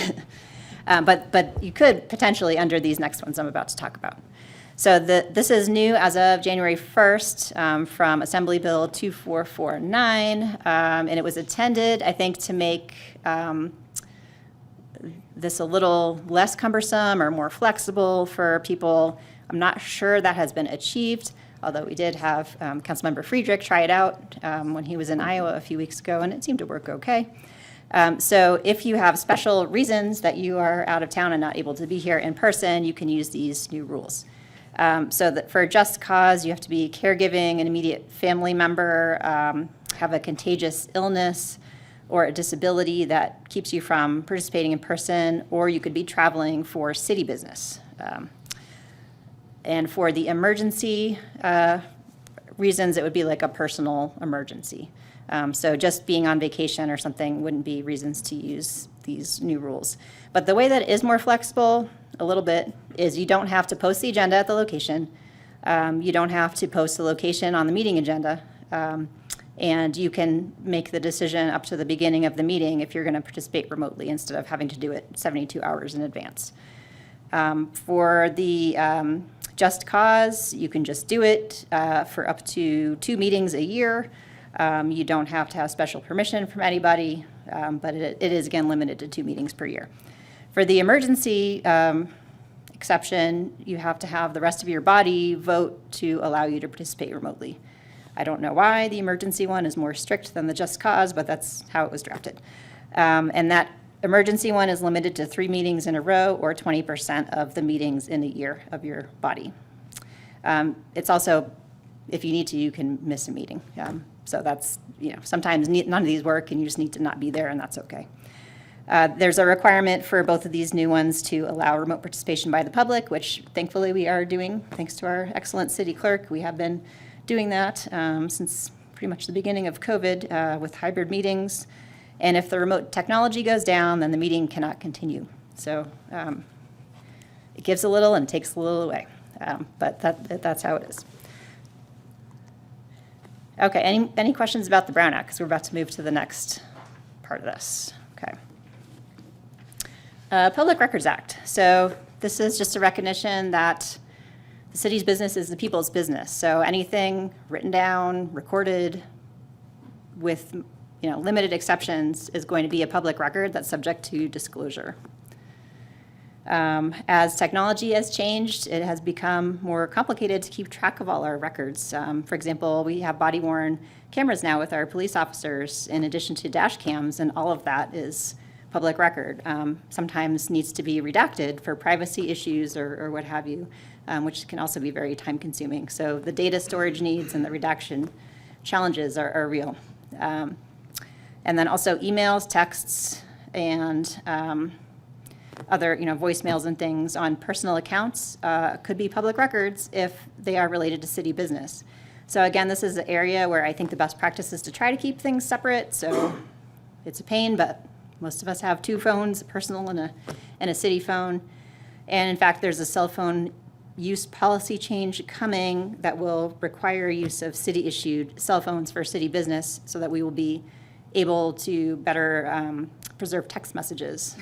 But you could potentially under these next ones I'm about to talk about. So this is new as of January 1st from Assembly Bill 2449, and it was intended, I think, to make this a little less cumbersome or more flexible for people. I'm not sure that has been achieved, although we did have Councilmember Friedrich try it out when he was in Iowa a few weeks ago, and it seemed to work okay. So if you have special reasons that you are out of town and not able to be here in person, you can use these new rules. So that for a just cause, you have to be caregiving an immediate family member, have a contagious illness or a disability that keeps you from participating in person, or you could be traveling for city business. And for the emergency reasons, it would be like a personal emergency. So just being on vacation or something wouldn't be reasons to use these new rules. But the way that it is more flexible, a little bit, is you don't have to post the agenda at the location. You don't have to post the location on the meeting agenda. And you can make the decision up to the beginning of the meeting if you're going to participate remotely instead of having to do it 72 hours in advance. For the Just Cause, you can just do it for up to 2 meetings a year. You don't have to have special permission from anybody, but it is, again, limited to 2 meetings per year. For the emergency exception, you have to have the rest of your body vote to allow you to participate remotely. I don't know why the emergency one is more strict than the Just Cause, but that's how it was drafted. And that emergency one is limited to 3 meetings in a row or 20% of the meetings in a year of your body. It's also, if you need to, you can miss a meeting. So that's, sometimes none of these work and you just need to not be there, and that's okay. There's a requirement for both of these new ones to allow remote participation by the public, which thankfully we are doing, thanks to our excellent city clerk. We have been doing that since pretty much the beginning of COVID with hybrid meetings. And if the remote technology goes down, then the meeting cannot continue. So it gives a little and takes a little away, but that's how it is. Okay, any questions about the Brown Act? Because we're about to move to the next part of this. Okay. Public Records Act. So this is just a recognition that the city's business is the people's business. So anything written down, recorded, with limited exceptions, is going to be a public record that's subject to disclosure. As technology has changed, it has become more complicated to keep track of all our records. For example, we have body-worn cameras now with our police officers in addition to dash cams, and all of that is public record. Sometimes needs to be redacted for privacy issues or what have you, which can also be very time-consuming. So the data storage needs and the redaction challenges are real. And then also emails, texts, and other voicemails and things on personal accounts could be public records if they are related to city business. So again, this is an area where I think the best practice is to try to keep things separate. So it's a pain, but most of us have 2 phones, a personal and a city phone. And in fact, there's a cell phone use policy change coming that will require use of city-issued cell phones for city business so that we will be able to better preserve text messages.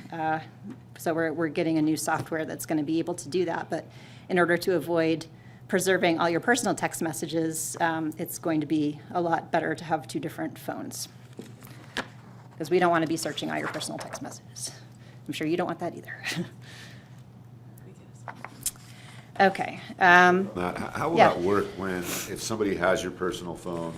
So we're getting a new software that's going to be able to do that. But in order to avoid preserving all your personal text messages, it's going to be a lot better to have 2 different phones, because we don't want to be searching all your personal text messages. I'm sure you don't want that either. Okay. Matt, how will Yeah. that work if somebody has your personal phone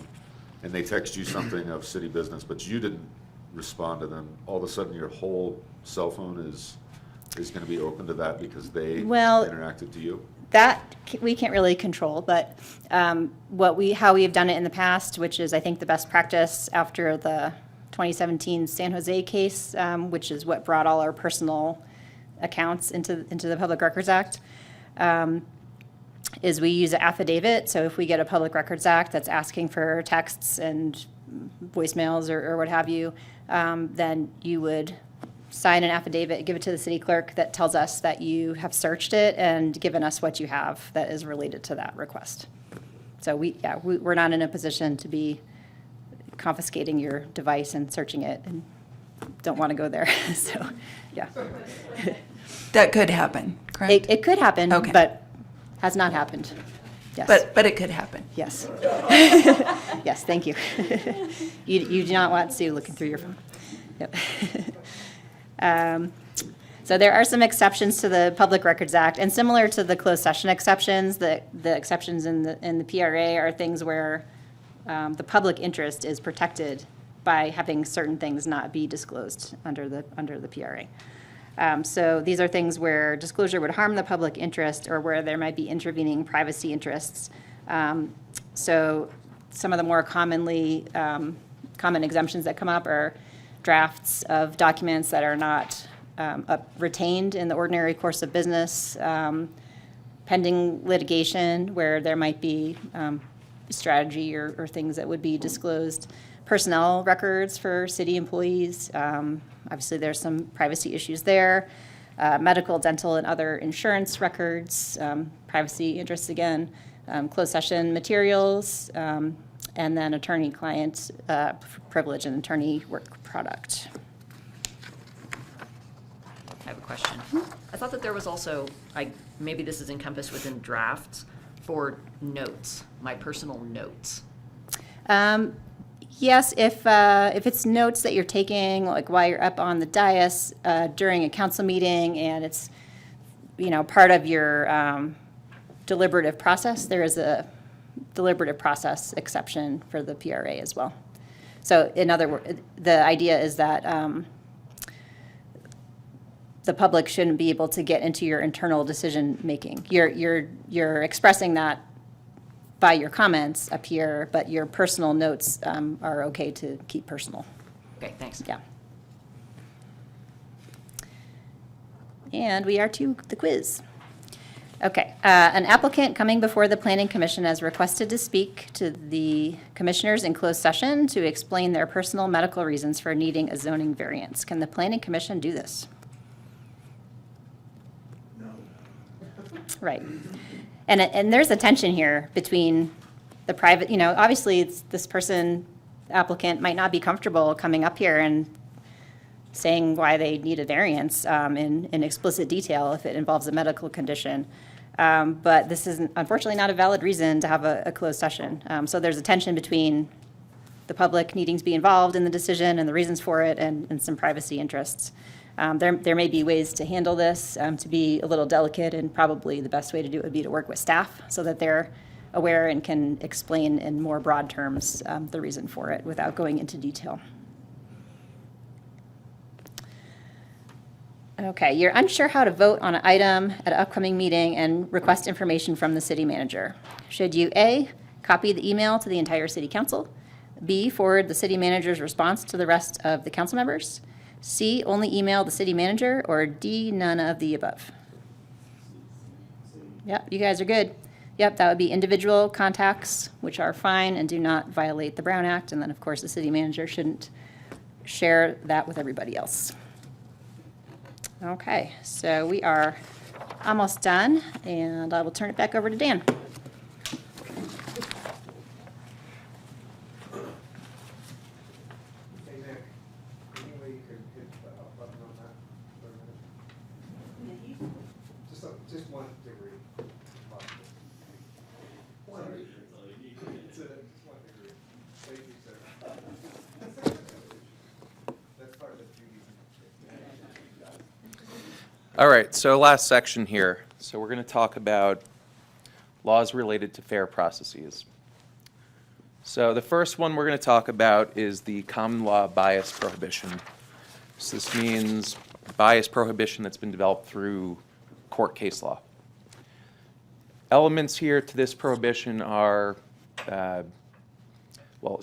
and they text you something of city business, but you didn't respond to them? All of a sudden, your whole cell phone is going to be open to that because they interacted to you? That we can't really control, but how we have done it in the past, which is I think the best practice after the 2017 San Jose case, which is what brought all our personal accounts into the Public Records Act, is we use an affidavit. So if we get a Public Records Act that's asking for texts and voicemails or what have you, then you would sign an affidavit, give it to the city clerk that tells us that you have searched it and given us what you have that is related to that request. So we're not in a position to be confiscating your device and searching it, and don't want to go there. So, yeah. That could happen, correct? It could happen, Okay. but has not happened. Yes. But it could happen. Yes. Yes, thank you. You do not want Sue looking through your phone. Yep. So there are some exceptions to the Public Records Act, and similar to the closed session exceptions, the exceptions in the PRA are things where the public interest is protected by having certain things not be disclosed under the PRA. So these are things where disclosure would harm the public interest or where there might be intervening privacy interests. So some of the more common exemptions that come up are drafts of documents that are not retained in the ordinary course of business, pending litigation where there might be strategy or things that would be disclosed, personnel records for city employees. Obviously, there's some privacy issues there. Medical, dental, and other insurance records, privacy interests again, closed session materials, And then attorney-client privilege and attorney work product. I have a question. I thought that there was also, maybe this is encompassed within drafts, for notes, my personal notes. Yes, if it's notes that you're taking, like while you're up on the dais during a council meeting, and it's, part of your deliberative process, there is a deliberative process exception for the PRA as well. So in other words, the idea is that the public shouldn't be able to get into your internal decision making. You're expressing that by your comments up here, but your personal notes are okay to keep personal. Okay, thanks. Yeah. And we are to the quiz. Okay, an applicant coming before the Planning Commission has requested to speak to the commissioners in closed session to explain their personal medical reasons for needing a zoning variance. Can the Planning Commission do this? No. Right. And there's a tension here between the private, obviously this person, applicant, might not be comfortable coming up here and saying why they need a variance in explicit detail if it involves a medical condition. But this is unfortunately not a valid reason to have a closed session. So there's a tension between the public needing to be involved in the decision and the reasons for it and some privacy interests. There may be ways to handle this to be a little delicate, and probably the best way to do it would be to work with staff so that they're aware and can explain in more broad terms the reason for it without going into detail. Okay, you're unsure how to vote on an item at an upcoming meeting and request information from the city manager. Should you A, copy the email to the entire city council, B, forward the city manager's response to the rest of the council members, C, only email the city manager, or D, none of the above? Yep, you guys are good. Yep, that would be individual contacts, which are fine and do not violate the Brown Act. And then, of course, the city manager shouldn't share that with everybody else. Okay, so we are almost done, and I will turn it back over to Dan. Just 1 degree. Thank you, sir. That's part of the duties. All right, so last section here. So we're going to talk about laws related to fair processes. So the first one we're going to talk about is the common law bias prohibition. So this means bias prohibition that's been developed through court case law. Elements here to this prohibition are, so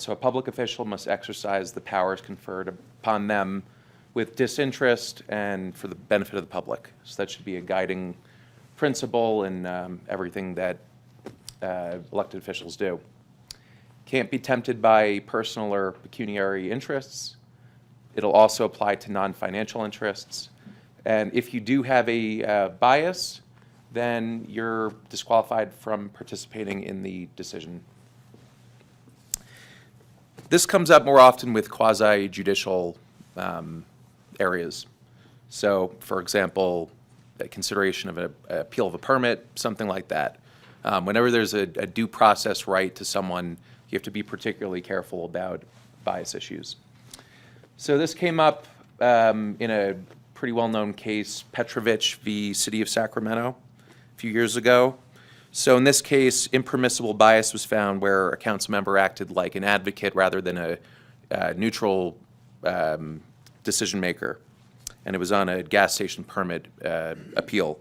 a public official must exercise the powers conferred upon them with disinterest and for the benefit of the public. So that should be a guiding principle in everything that elected officials do. Can't be tempted by personal or pecuniary interests. It'll also apply to non-financial interests. And if you do have a bias, then you're disqualified from participating in the decision. This comes up more often with quasi-judicial areas. So, for example, a consideration of an appeal of a permit, something like that. Whenever there's a due process right to someone, you have to be particularly careful about bias issues. So this came up in a pretty well-known case, Petrovich v. City of Sacramento, a few years ago. So in this case, impermissible bias was found where a council member acted like an advocate rather than a neutral decision maker, and it was on a gas station permit appeal.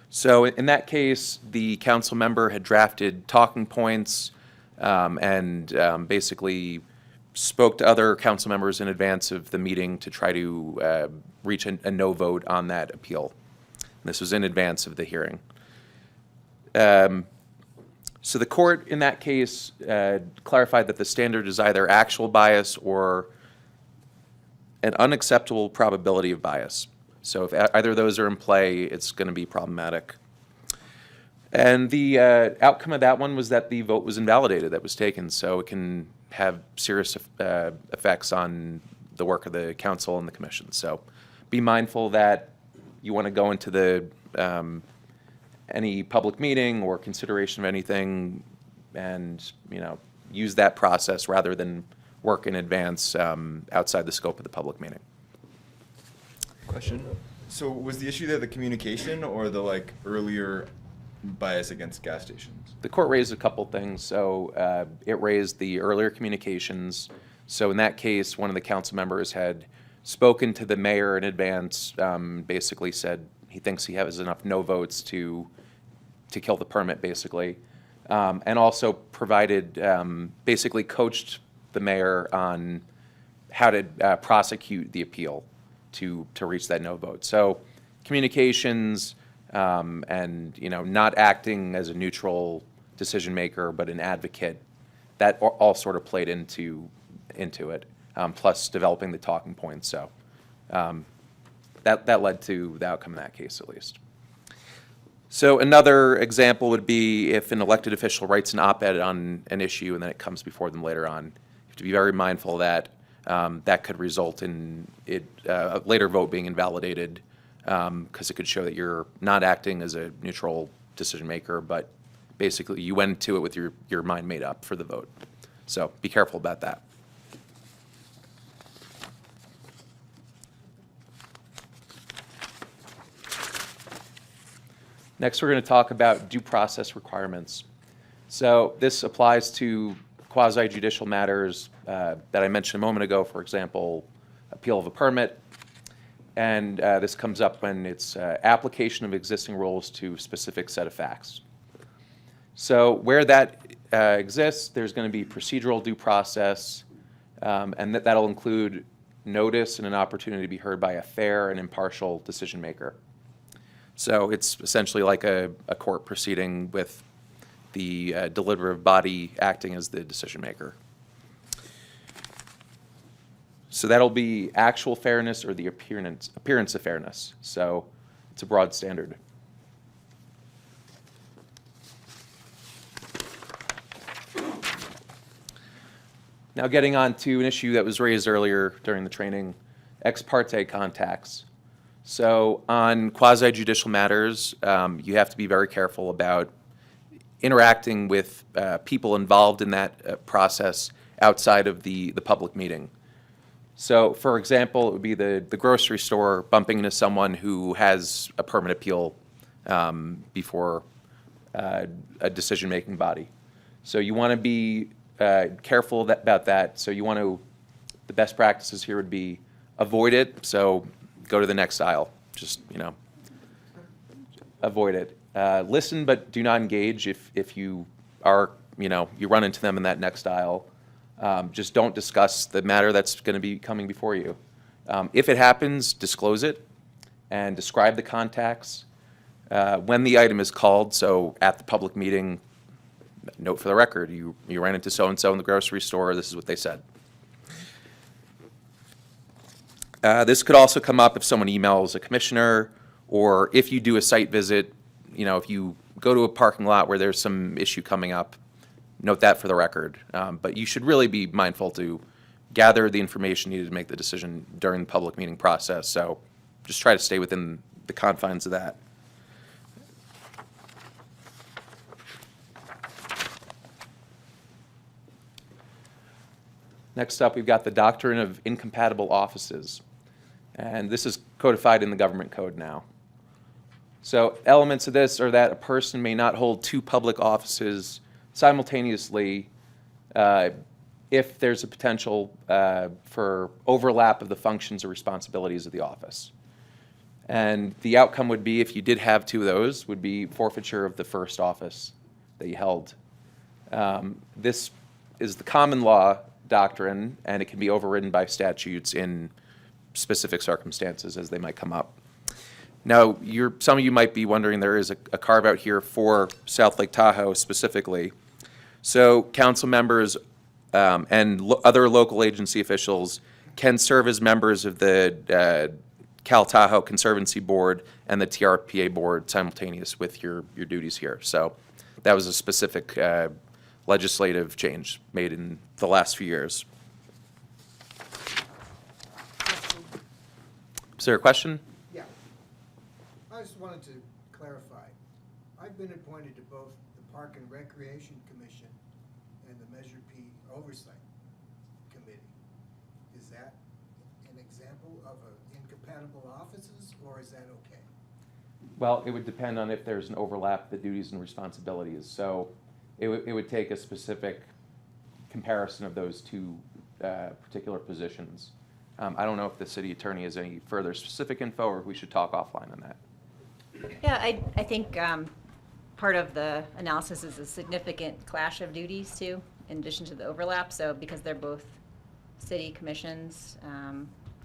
So in that case, the council member had drafted talking points and basically spoke to other council members in advance of the meeting to try to reach a no vote on that appeal. And this was in advance of the hearing. So the court in that case clarified that the standard is either actual bias or an unacceptable probability of bias. So if either of those are in play, it's going to be problematic. And the outcome of that one was that the vote was invalidated that was taken, so it can have serious effects on the work of the council and the commission. So be mindful that you want to go into the any public meeting or consideration of anything and, use that process rather than work in advance outside the scope of the public meeting. Question. So was the issue there the communication or the earlier bias against gas stations? The court raised a couple things. So it raised the earlier communications. So in that case, one of the council members had spoken to the mayor in advance, basically said he thinks he has enough no votes to kill the permit, basically, and also provided, basically coached the mayor on how to prosecute the appeal to reach that no vote. So communications and not acting as a neutral decision maker but an advocate, that all sort of played into it, plus developing the talking points. So that led to the outcome in that case, at least. So another example would be if an elected official writes an op-ed on an issue and then it comes before them later on. You have to be very mindful that that could result in a later vote being invalidated, because it could show that you're not acting as a neutral decision maker, but basically you went into it with your mind made up for the vote. So be careful about that. Next, we're going to talk about due process requirements. So this applies to quasi-judicial matters that I mentioned a moment ago, for example, appeal of a permit. And this comes up when it's application of existing rules to a specific set of facts. So where that exists, there's going to be procedural due process, and that'll include notice and an opportunity to be heard by a fair and impartial decision maker. So it's essentially like a court proceeding with the deliberative body acting as the decision maker. So that'll be actual fairness or the appearance of fairness. So it's a broad standard. Now getting on to an issue that was raised earlier during the training, ex parte contacts. So on quasi-judicial matters, you have to be very careful about interacting with people involved in that process outside of the public meeting. So, for example, it would be the grocery store bumping into someone who has a permit appeal before a decision-making body. So you want to be careful about that. So the best practices here would be avoid it. So go to the next aisle. Just, avoid it. Listen, but do not engage if you are, you run into them in that next aisle. Just don't discuss the matter that's going to be coming before you. If it happens, disclose it and describe the contacts. When the item is called, so at the public meeting, note for the record, you ran into so-and-so in the grocery store, this is what they said. This could also come up if someone emails a commissioner, or if you do a site visit, if you go to a parking lot where there's some issue coming up, note that for the record. But you should really be mindful to gather the information needed to make the decision during the public meeting process. So just try to stay within the confines of that. Next up, we've got the doctrine of incompatible offices. And this is codified in the government code now. So elements of this are that a person may not hold two public offices simultaneously if there's a potential for overlap of the functions or responsibilities of the office. And the outcome would be, if you did have two of those, would be forfeiture of the first office that you held. This is the common law doctrine, and it can be overridden by statutes in specific circumstances as they might come up. Now, some of you might be wondering, there is a carve-out here for South Lake Tahoe specifically. So council members and other local agency officials can serve as members of the Cal Tahoe Conservancy Board and the TRPA Board simultaneous with your duties here. So that was a specific legislative change made in the last few years. Is there a question? Yeah. I just wanted to clarify. I've been appointed to both the Park and Recreation Commission and the Measure P Oversight Committee. Is that an example of incompatible offices, or is that okay? Well, it would depend on if there's an overlap, the duties and responsibilities. So it would take a specific comparison of those two particular positions. I don't know if the city attorney has any further specific info, or if we should talk offline on that. Yeah, I think part of the analysis is a significant clash of duties too, in addition to the overlap. So because they're both city commissions,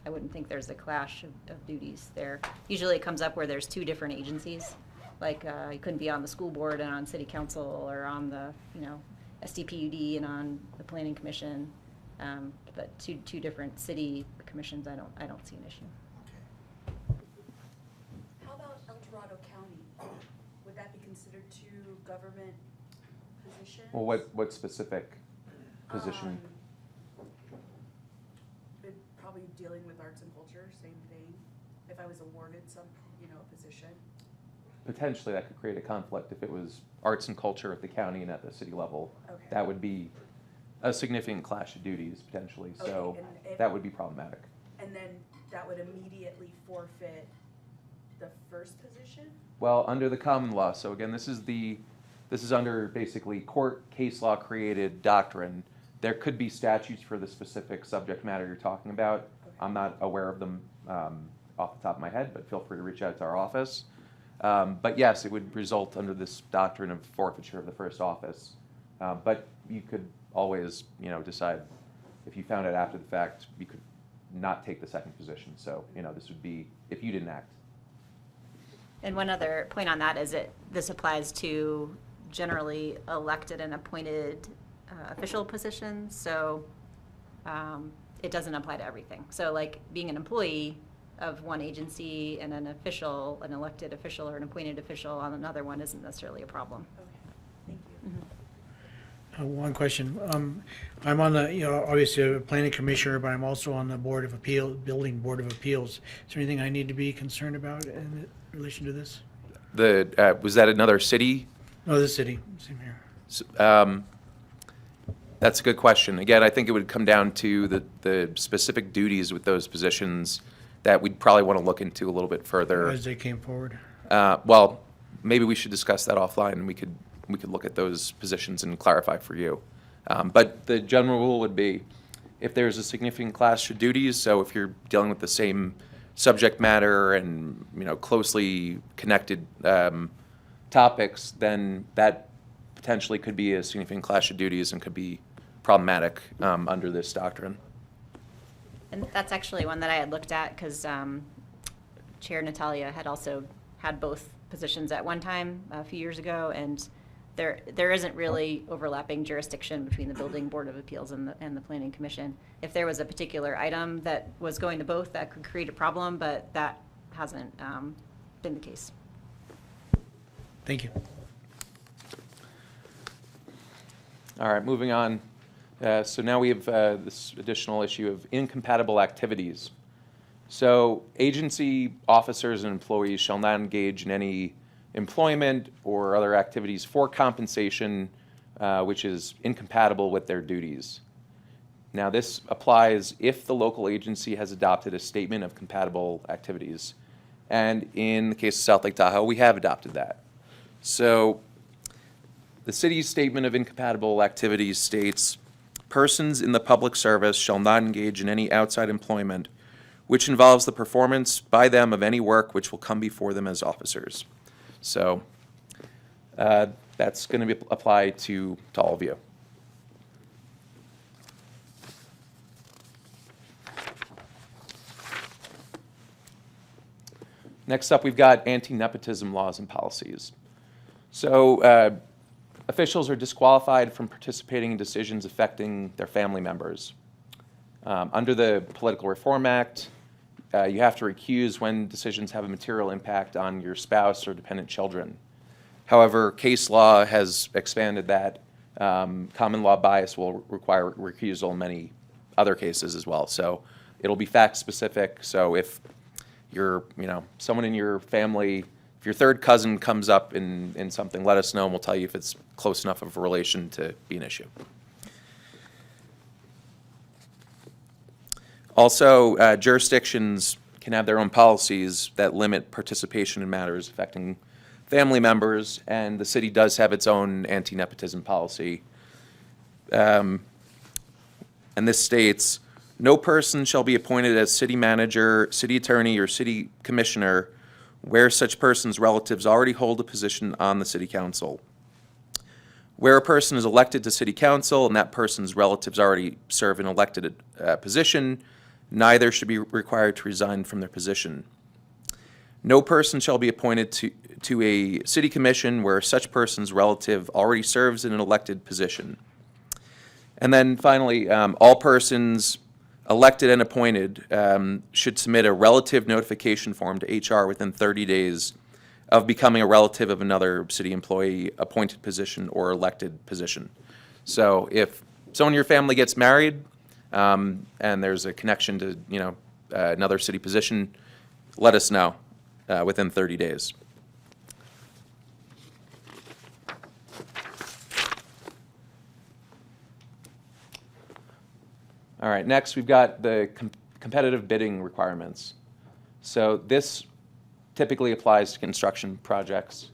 I wouldn't think there's a clash of duties there. Usually it comes up where there's two different agencies, like you couldn't be on the school board and on city council, or on the SDPUD and on the planning commission. But two different city commissions, I don't see an issue. How about El Dorado County? Would that be considered two government positions? Well, what specific position? Probably dealing with arts and culture, same thing. If I was awarded some, position. Potentially, that could create a conflict if it was arts and culture at the county and at the city level. Okay. That would be a significant clash of duties, potentially, so Okay, and that would be problematic. And then that would immediately forfeit the first position? Well, under the common law, so again, this is under basically court case law created doctrine. There could be statutes for the specific subject matter you're talking about. Okay. I'm not aware of them off the top of my head, but feel free to reach out to our office. But yes, it would result under this doctrine of forfeiture of the first office. But you could always, decide if you found out after the fact, you could not take the second position. So, this would be if you didn't act. And one other point on that is this applies to generally elected and appointed official positions. So it doesn't apply to everything. So like being an employee of one agency and an elected official or an appointed official on another one isn't necessarily a problem. Okay, thank you. One question. I'm on the, obviously a planning commissioner, but I'm also on the Board of Appeal, Building Board of Appeals. Is there anything I need to be concerned about in relation to this? Was that another city? No, the city, same here. That's a good question. Again, I think it would come down to the specific duties with those positions that we'd probably want to look into a little bit further. As they came forward. Well, maybe we should discuss that offline, and we could look at those positions and clarify for you. But the general rule would be, if there's a significant clash of duties, so if you're dealing with the same subject matter and closely connected topics, then that potentially could be a significant clash of duties and could be problematic under this doctrine. And that's actually one that I had looked at because Chair Natalia had also had both positions at one time a few years ago, and there isn't really overlapping jurisdiction between the Building Board of Appeals and the Planning Commission. If there was a particular item that was going to both, that could create a problem, but that hasn't been the case. Thank you. All right, moving on. So now we have this additional issue of incompatible activities. So agency officers and employees shall not engage in any employment or other activities for compensation which is incompatible with their duties. Now this applies if the local agency has adopted a statement of compatible activities. And in the case of South Lake Tahoe, we have adopted that. So the city's statement of incompatible activities states, persons in the public service shall not engage in any outside employment which involves the performance by them of any work which will come before them as officers. So that's going to be applied to all of you. Next up, we've got anti-nepotism laws and policies. So officials are disqualified from participating in decisions affecting their family members. Under the Political Reform Act, you have to recuse when decisions have a material impact on your spouse or dependent children. However, case law has expanded that. Common law bias will require recusal in many other cases as well. So it'll be fact specific. So if you're, someone in your family, if your third cousin comes up in something, let us know and we'll tell you if it's close enough of a relation to be an issue. Also, jurisdictions can have their own policies that limit participation in matters affecting family members, and the city does have its own anti-nepotism policy. And this states, no person shall be appointed as city manager, city attorney, or city commissioner where such person's relatives already hold a position on the city council. Where a person is elected to city council and that person's relatives already serve an elected position, neither should be required to resign from their position. No person shall be appointed to a city commission where such person's relative already serves in an elected position. And then finally, all persons elected and appointed should submit a relative notification form to HR within 30 days of becoming a relative of another city employee, appointed position, or elected position. So if someone in your family gets married and there's a connection to another city position, let us know within 30 days. All right, next we've got the competitive bidding requirements. So this typically applies to construction projects,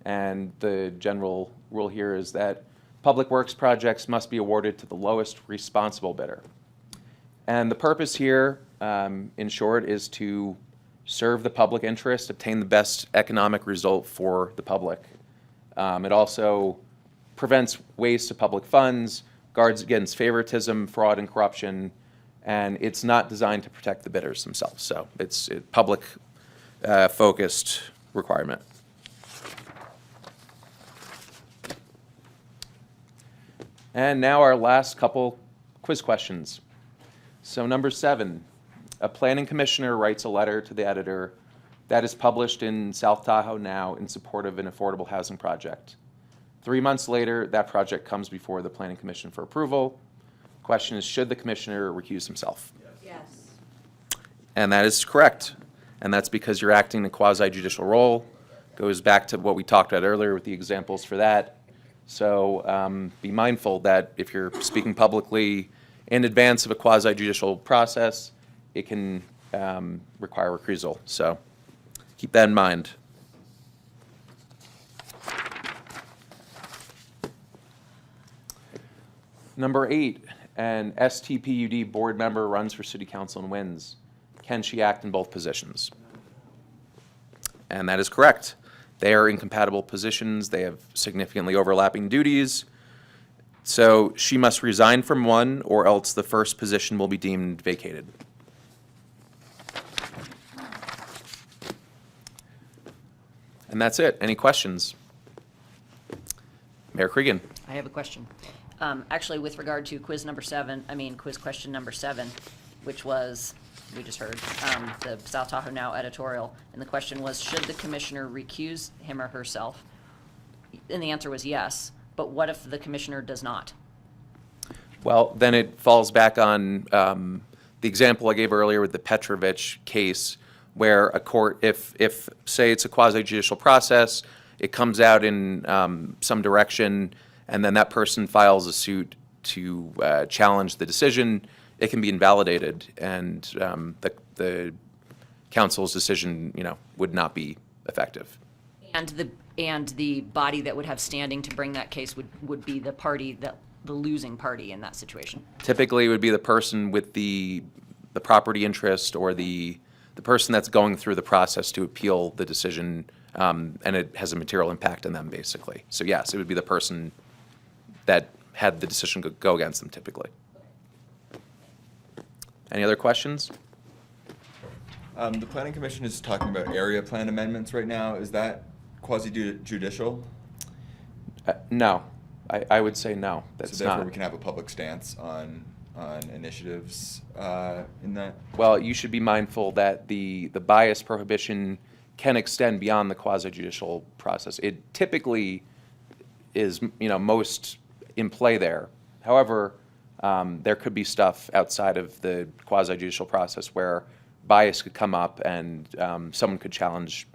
and the general rule here is that public works projects must be awarded to the lowest responsible bidder. And the purpose here, in short, is to serve the public interest, obtain the best economic result for the public. It also prevents waste of public funds, guards against favoritism, fraud, and corruption, and it's not designed to protect the bidders themselves. So it's a public focused requirement. And now our last couple quiz questions. So number 7, a planning commissioner writes a letter to the editor that is published in South Tahoe Now in support of an affordable housing project. 3 months later, that project comes before the Planning Commission for approval. Question is, should the commissioner recuse himself? Yes. And that is correct. And that's because you're acting in a quasi-judicial role. Goes back to what we talked about earlier with the examples for that. So be mindful that if you're speaking publicly in advance of a quasi-judicial process, it can require recusal. So keep that in mind. Number 8, an STPUD board member runs for city council and wins. Can she act in both positions? And that is correct. They are incompatible positions. They have significantly overlapping duties. So she must resign from one, or else the first position will be deemed vacated. And that's it. Any questions? Mayor Cregan. I have a question. Actually, with regard to quiz question number 7, which was, we just heard, the South Tahoe Now editorial, and the question was, should the commissioner recuse him or herself? And the answer was yes, but what if the commissioner does not? Well, then it falls back on the example I gave earlier with the Petrovich case, where a court, if say it's a quasi-judicial process, it comes out in some direction, and then that person files a suit to challenge the decision, it can be invalidated, and the council's decision, would not be effective. And the body that would have standing to bring that case would be the party, the losing party in that situation. Typically, it would be the person with the property interest, or the person that's going through the process to appeal the decision, and it has a material impact on them, basically. So yes, it would be the person that had the decision go against them, typically. Any other questions? The Planning Commission is talking about area plan amendments right now. Is that quasi-judicial? No, I would say no. So That's therefore not. we can have a public stance on on initiatives in that? Well, you should be mindful that the bias prohibition can extend beyond the quasi-judicial process. It typically is, most in play there. However, there could be stuff outside of the quasi-judicial process where bias could come up and someone could challenge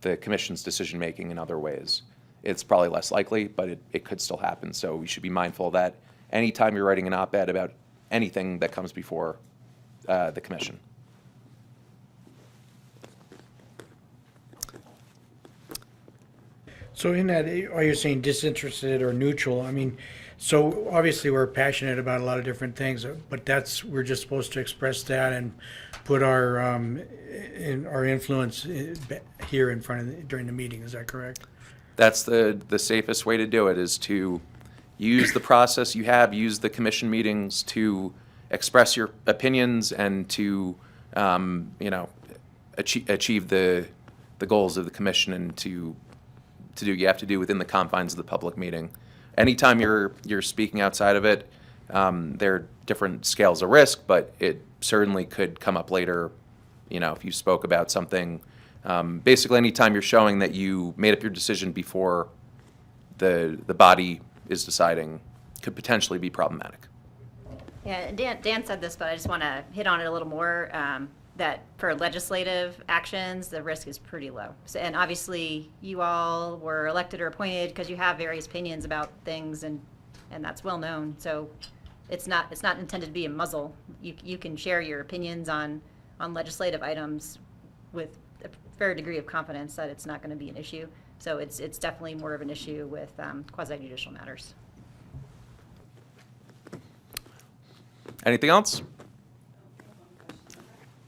the commission's decision-making in other ways. It's probably less likely, but it could still happen. So we should be mindful that anytime you're writing an op-ed about anything that comes before the commission. So in that, are you saying disinterested or neutral? I mean, so obviously we're passionate about a lot of different things, but we're just supposed to express that and put our our influence here in front of during the meeting. Is that correct? That's the safest way to do it, is to use the process you have, use the commission meetings to express your opinions and to achieve the goals of the commission, and to do you have to do within the confines of the public meeting. Anytime you're speaking outside of it, there are different scales of risk, but it certainly could come up later. If you spoke about something, basically anytime you're showing that you made up your decision before the body is deciding, could potentially be problematic. Yeah, Dan said this, but I just want to hit on it a little more, that for legislative actions, the risk is pretty low. So, and obviously, you all were elected or appointed because you have various opinions about things, and that's well known. So it's not intended to be a muzzle. You can share your opinions on legislative items with a fair degree of confidence that it's not going to be an issue. So it's definitely more of an issue with quasi-judicial matters. Anything else?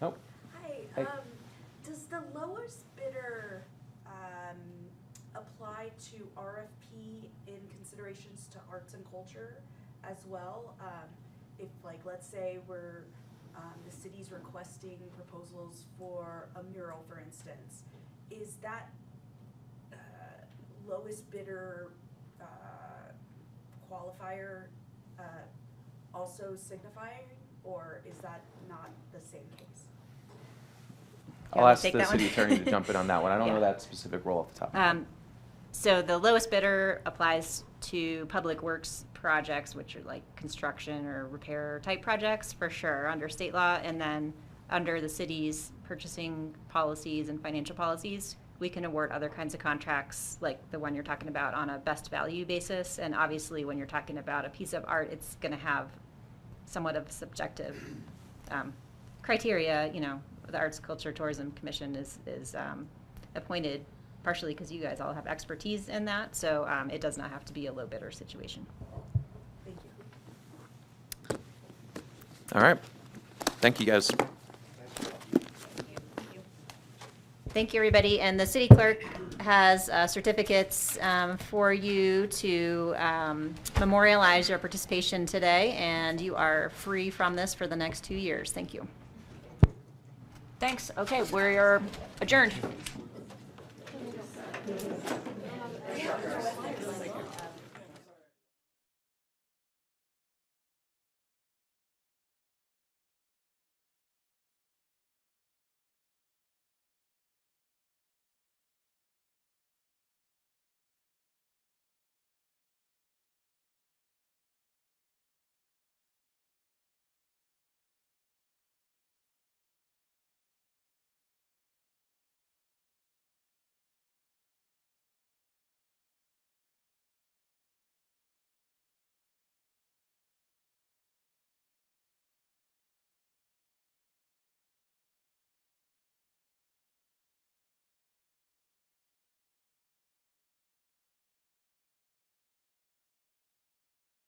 Nope. Hi, does the lowest bidder apply to RFP in considerations to arts and culture as well? If, like, let's say we're, the city's requesting proposals for a mural, for instance, is that lowest bidder qualifier also signifying, or is that not the same case? I'll wanna ask take the that one? city attorney to jump in on that one. I don't Yeah. know that specific role off the top of my head. So the lowest bidder applies to public works projects, which are like construction or repair type projects for sure under state law. And then under the city's purchasing policies and financial policies, we can award other kinds of contracts like the one you're talking about on a best value basis. And obviously when you're talking about a piece of art, it's going to have somewhat of subjective criteria. The Arts, Culture, Tourism Commission is appointed partially because you guys all have expertise in that, so it does not have to be a low bidder situation. Thank you. All right. Thank you, guys. Thank you, everybody. And the city clerk has certificates for you to memorialize your participation today, and you are free from this for the next 2 years. Thank you. Thanks. Okay, we're adjourned.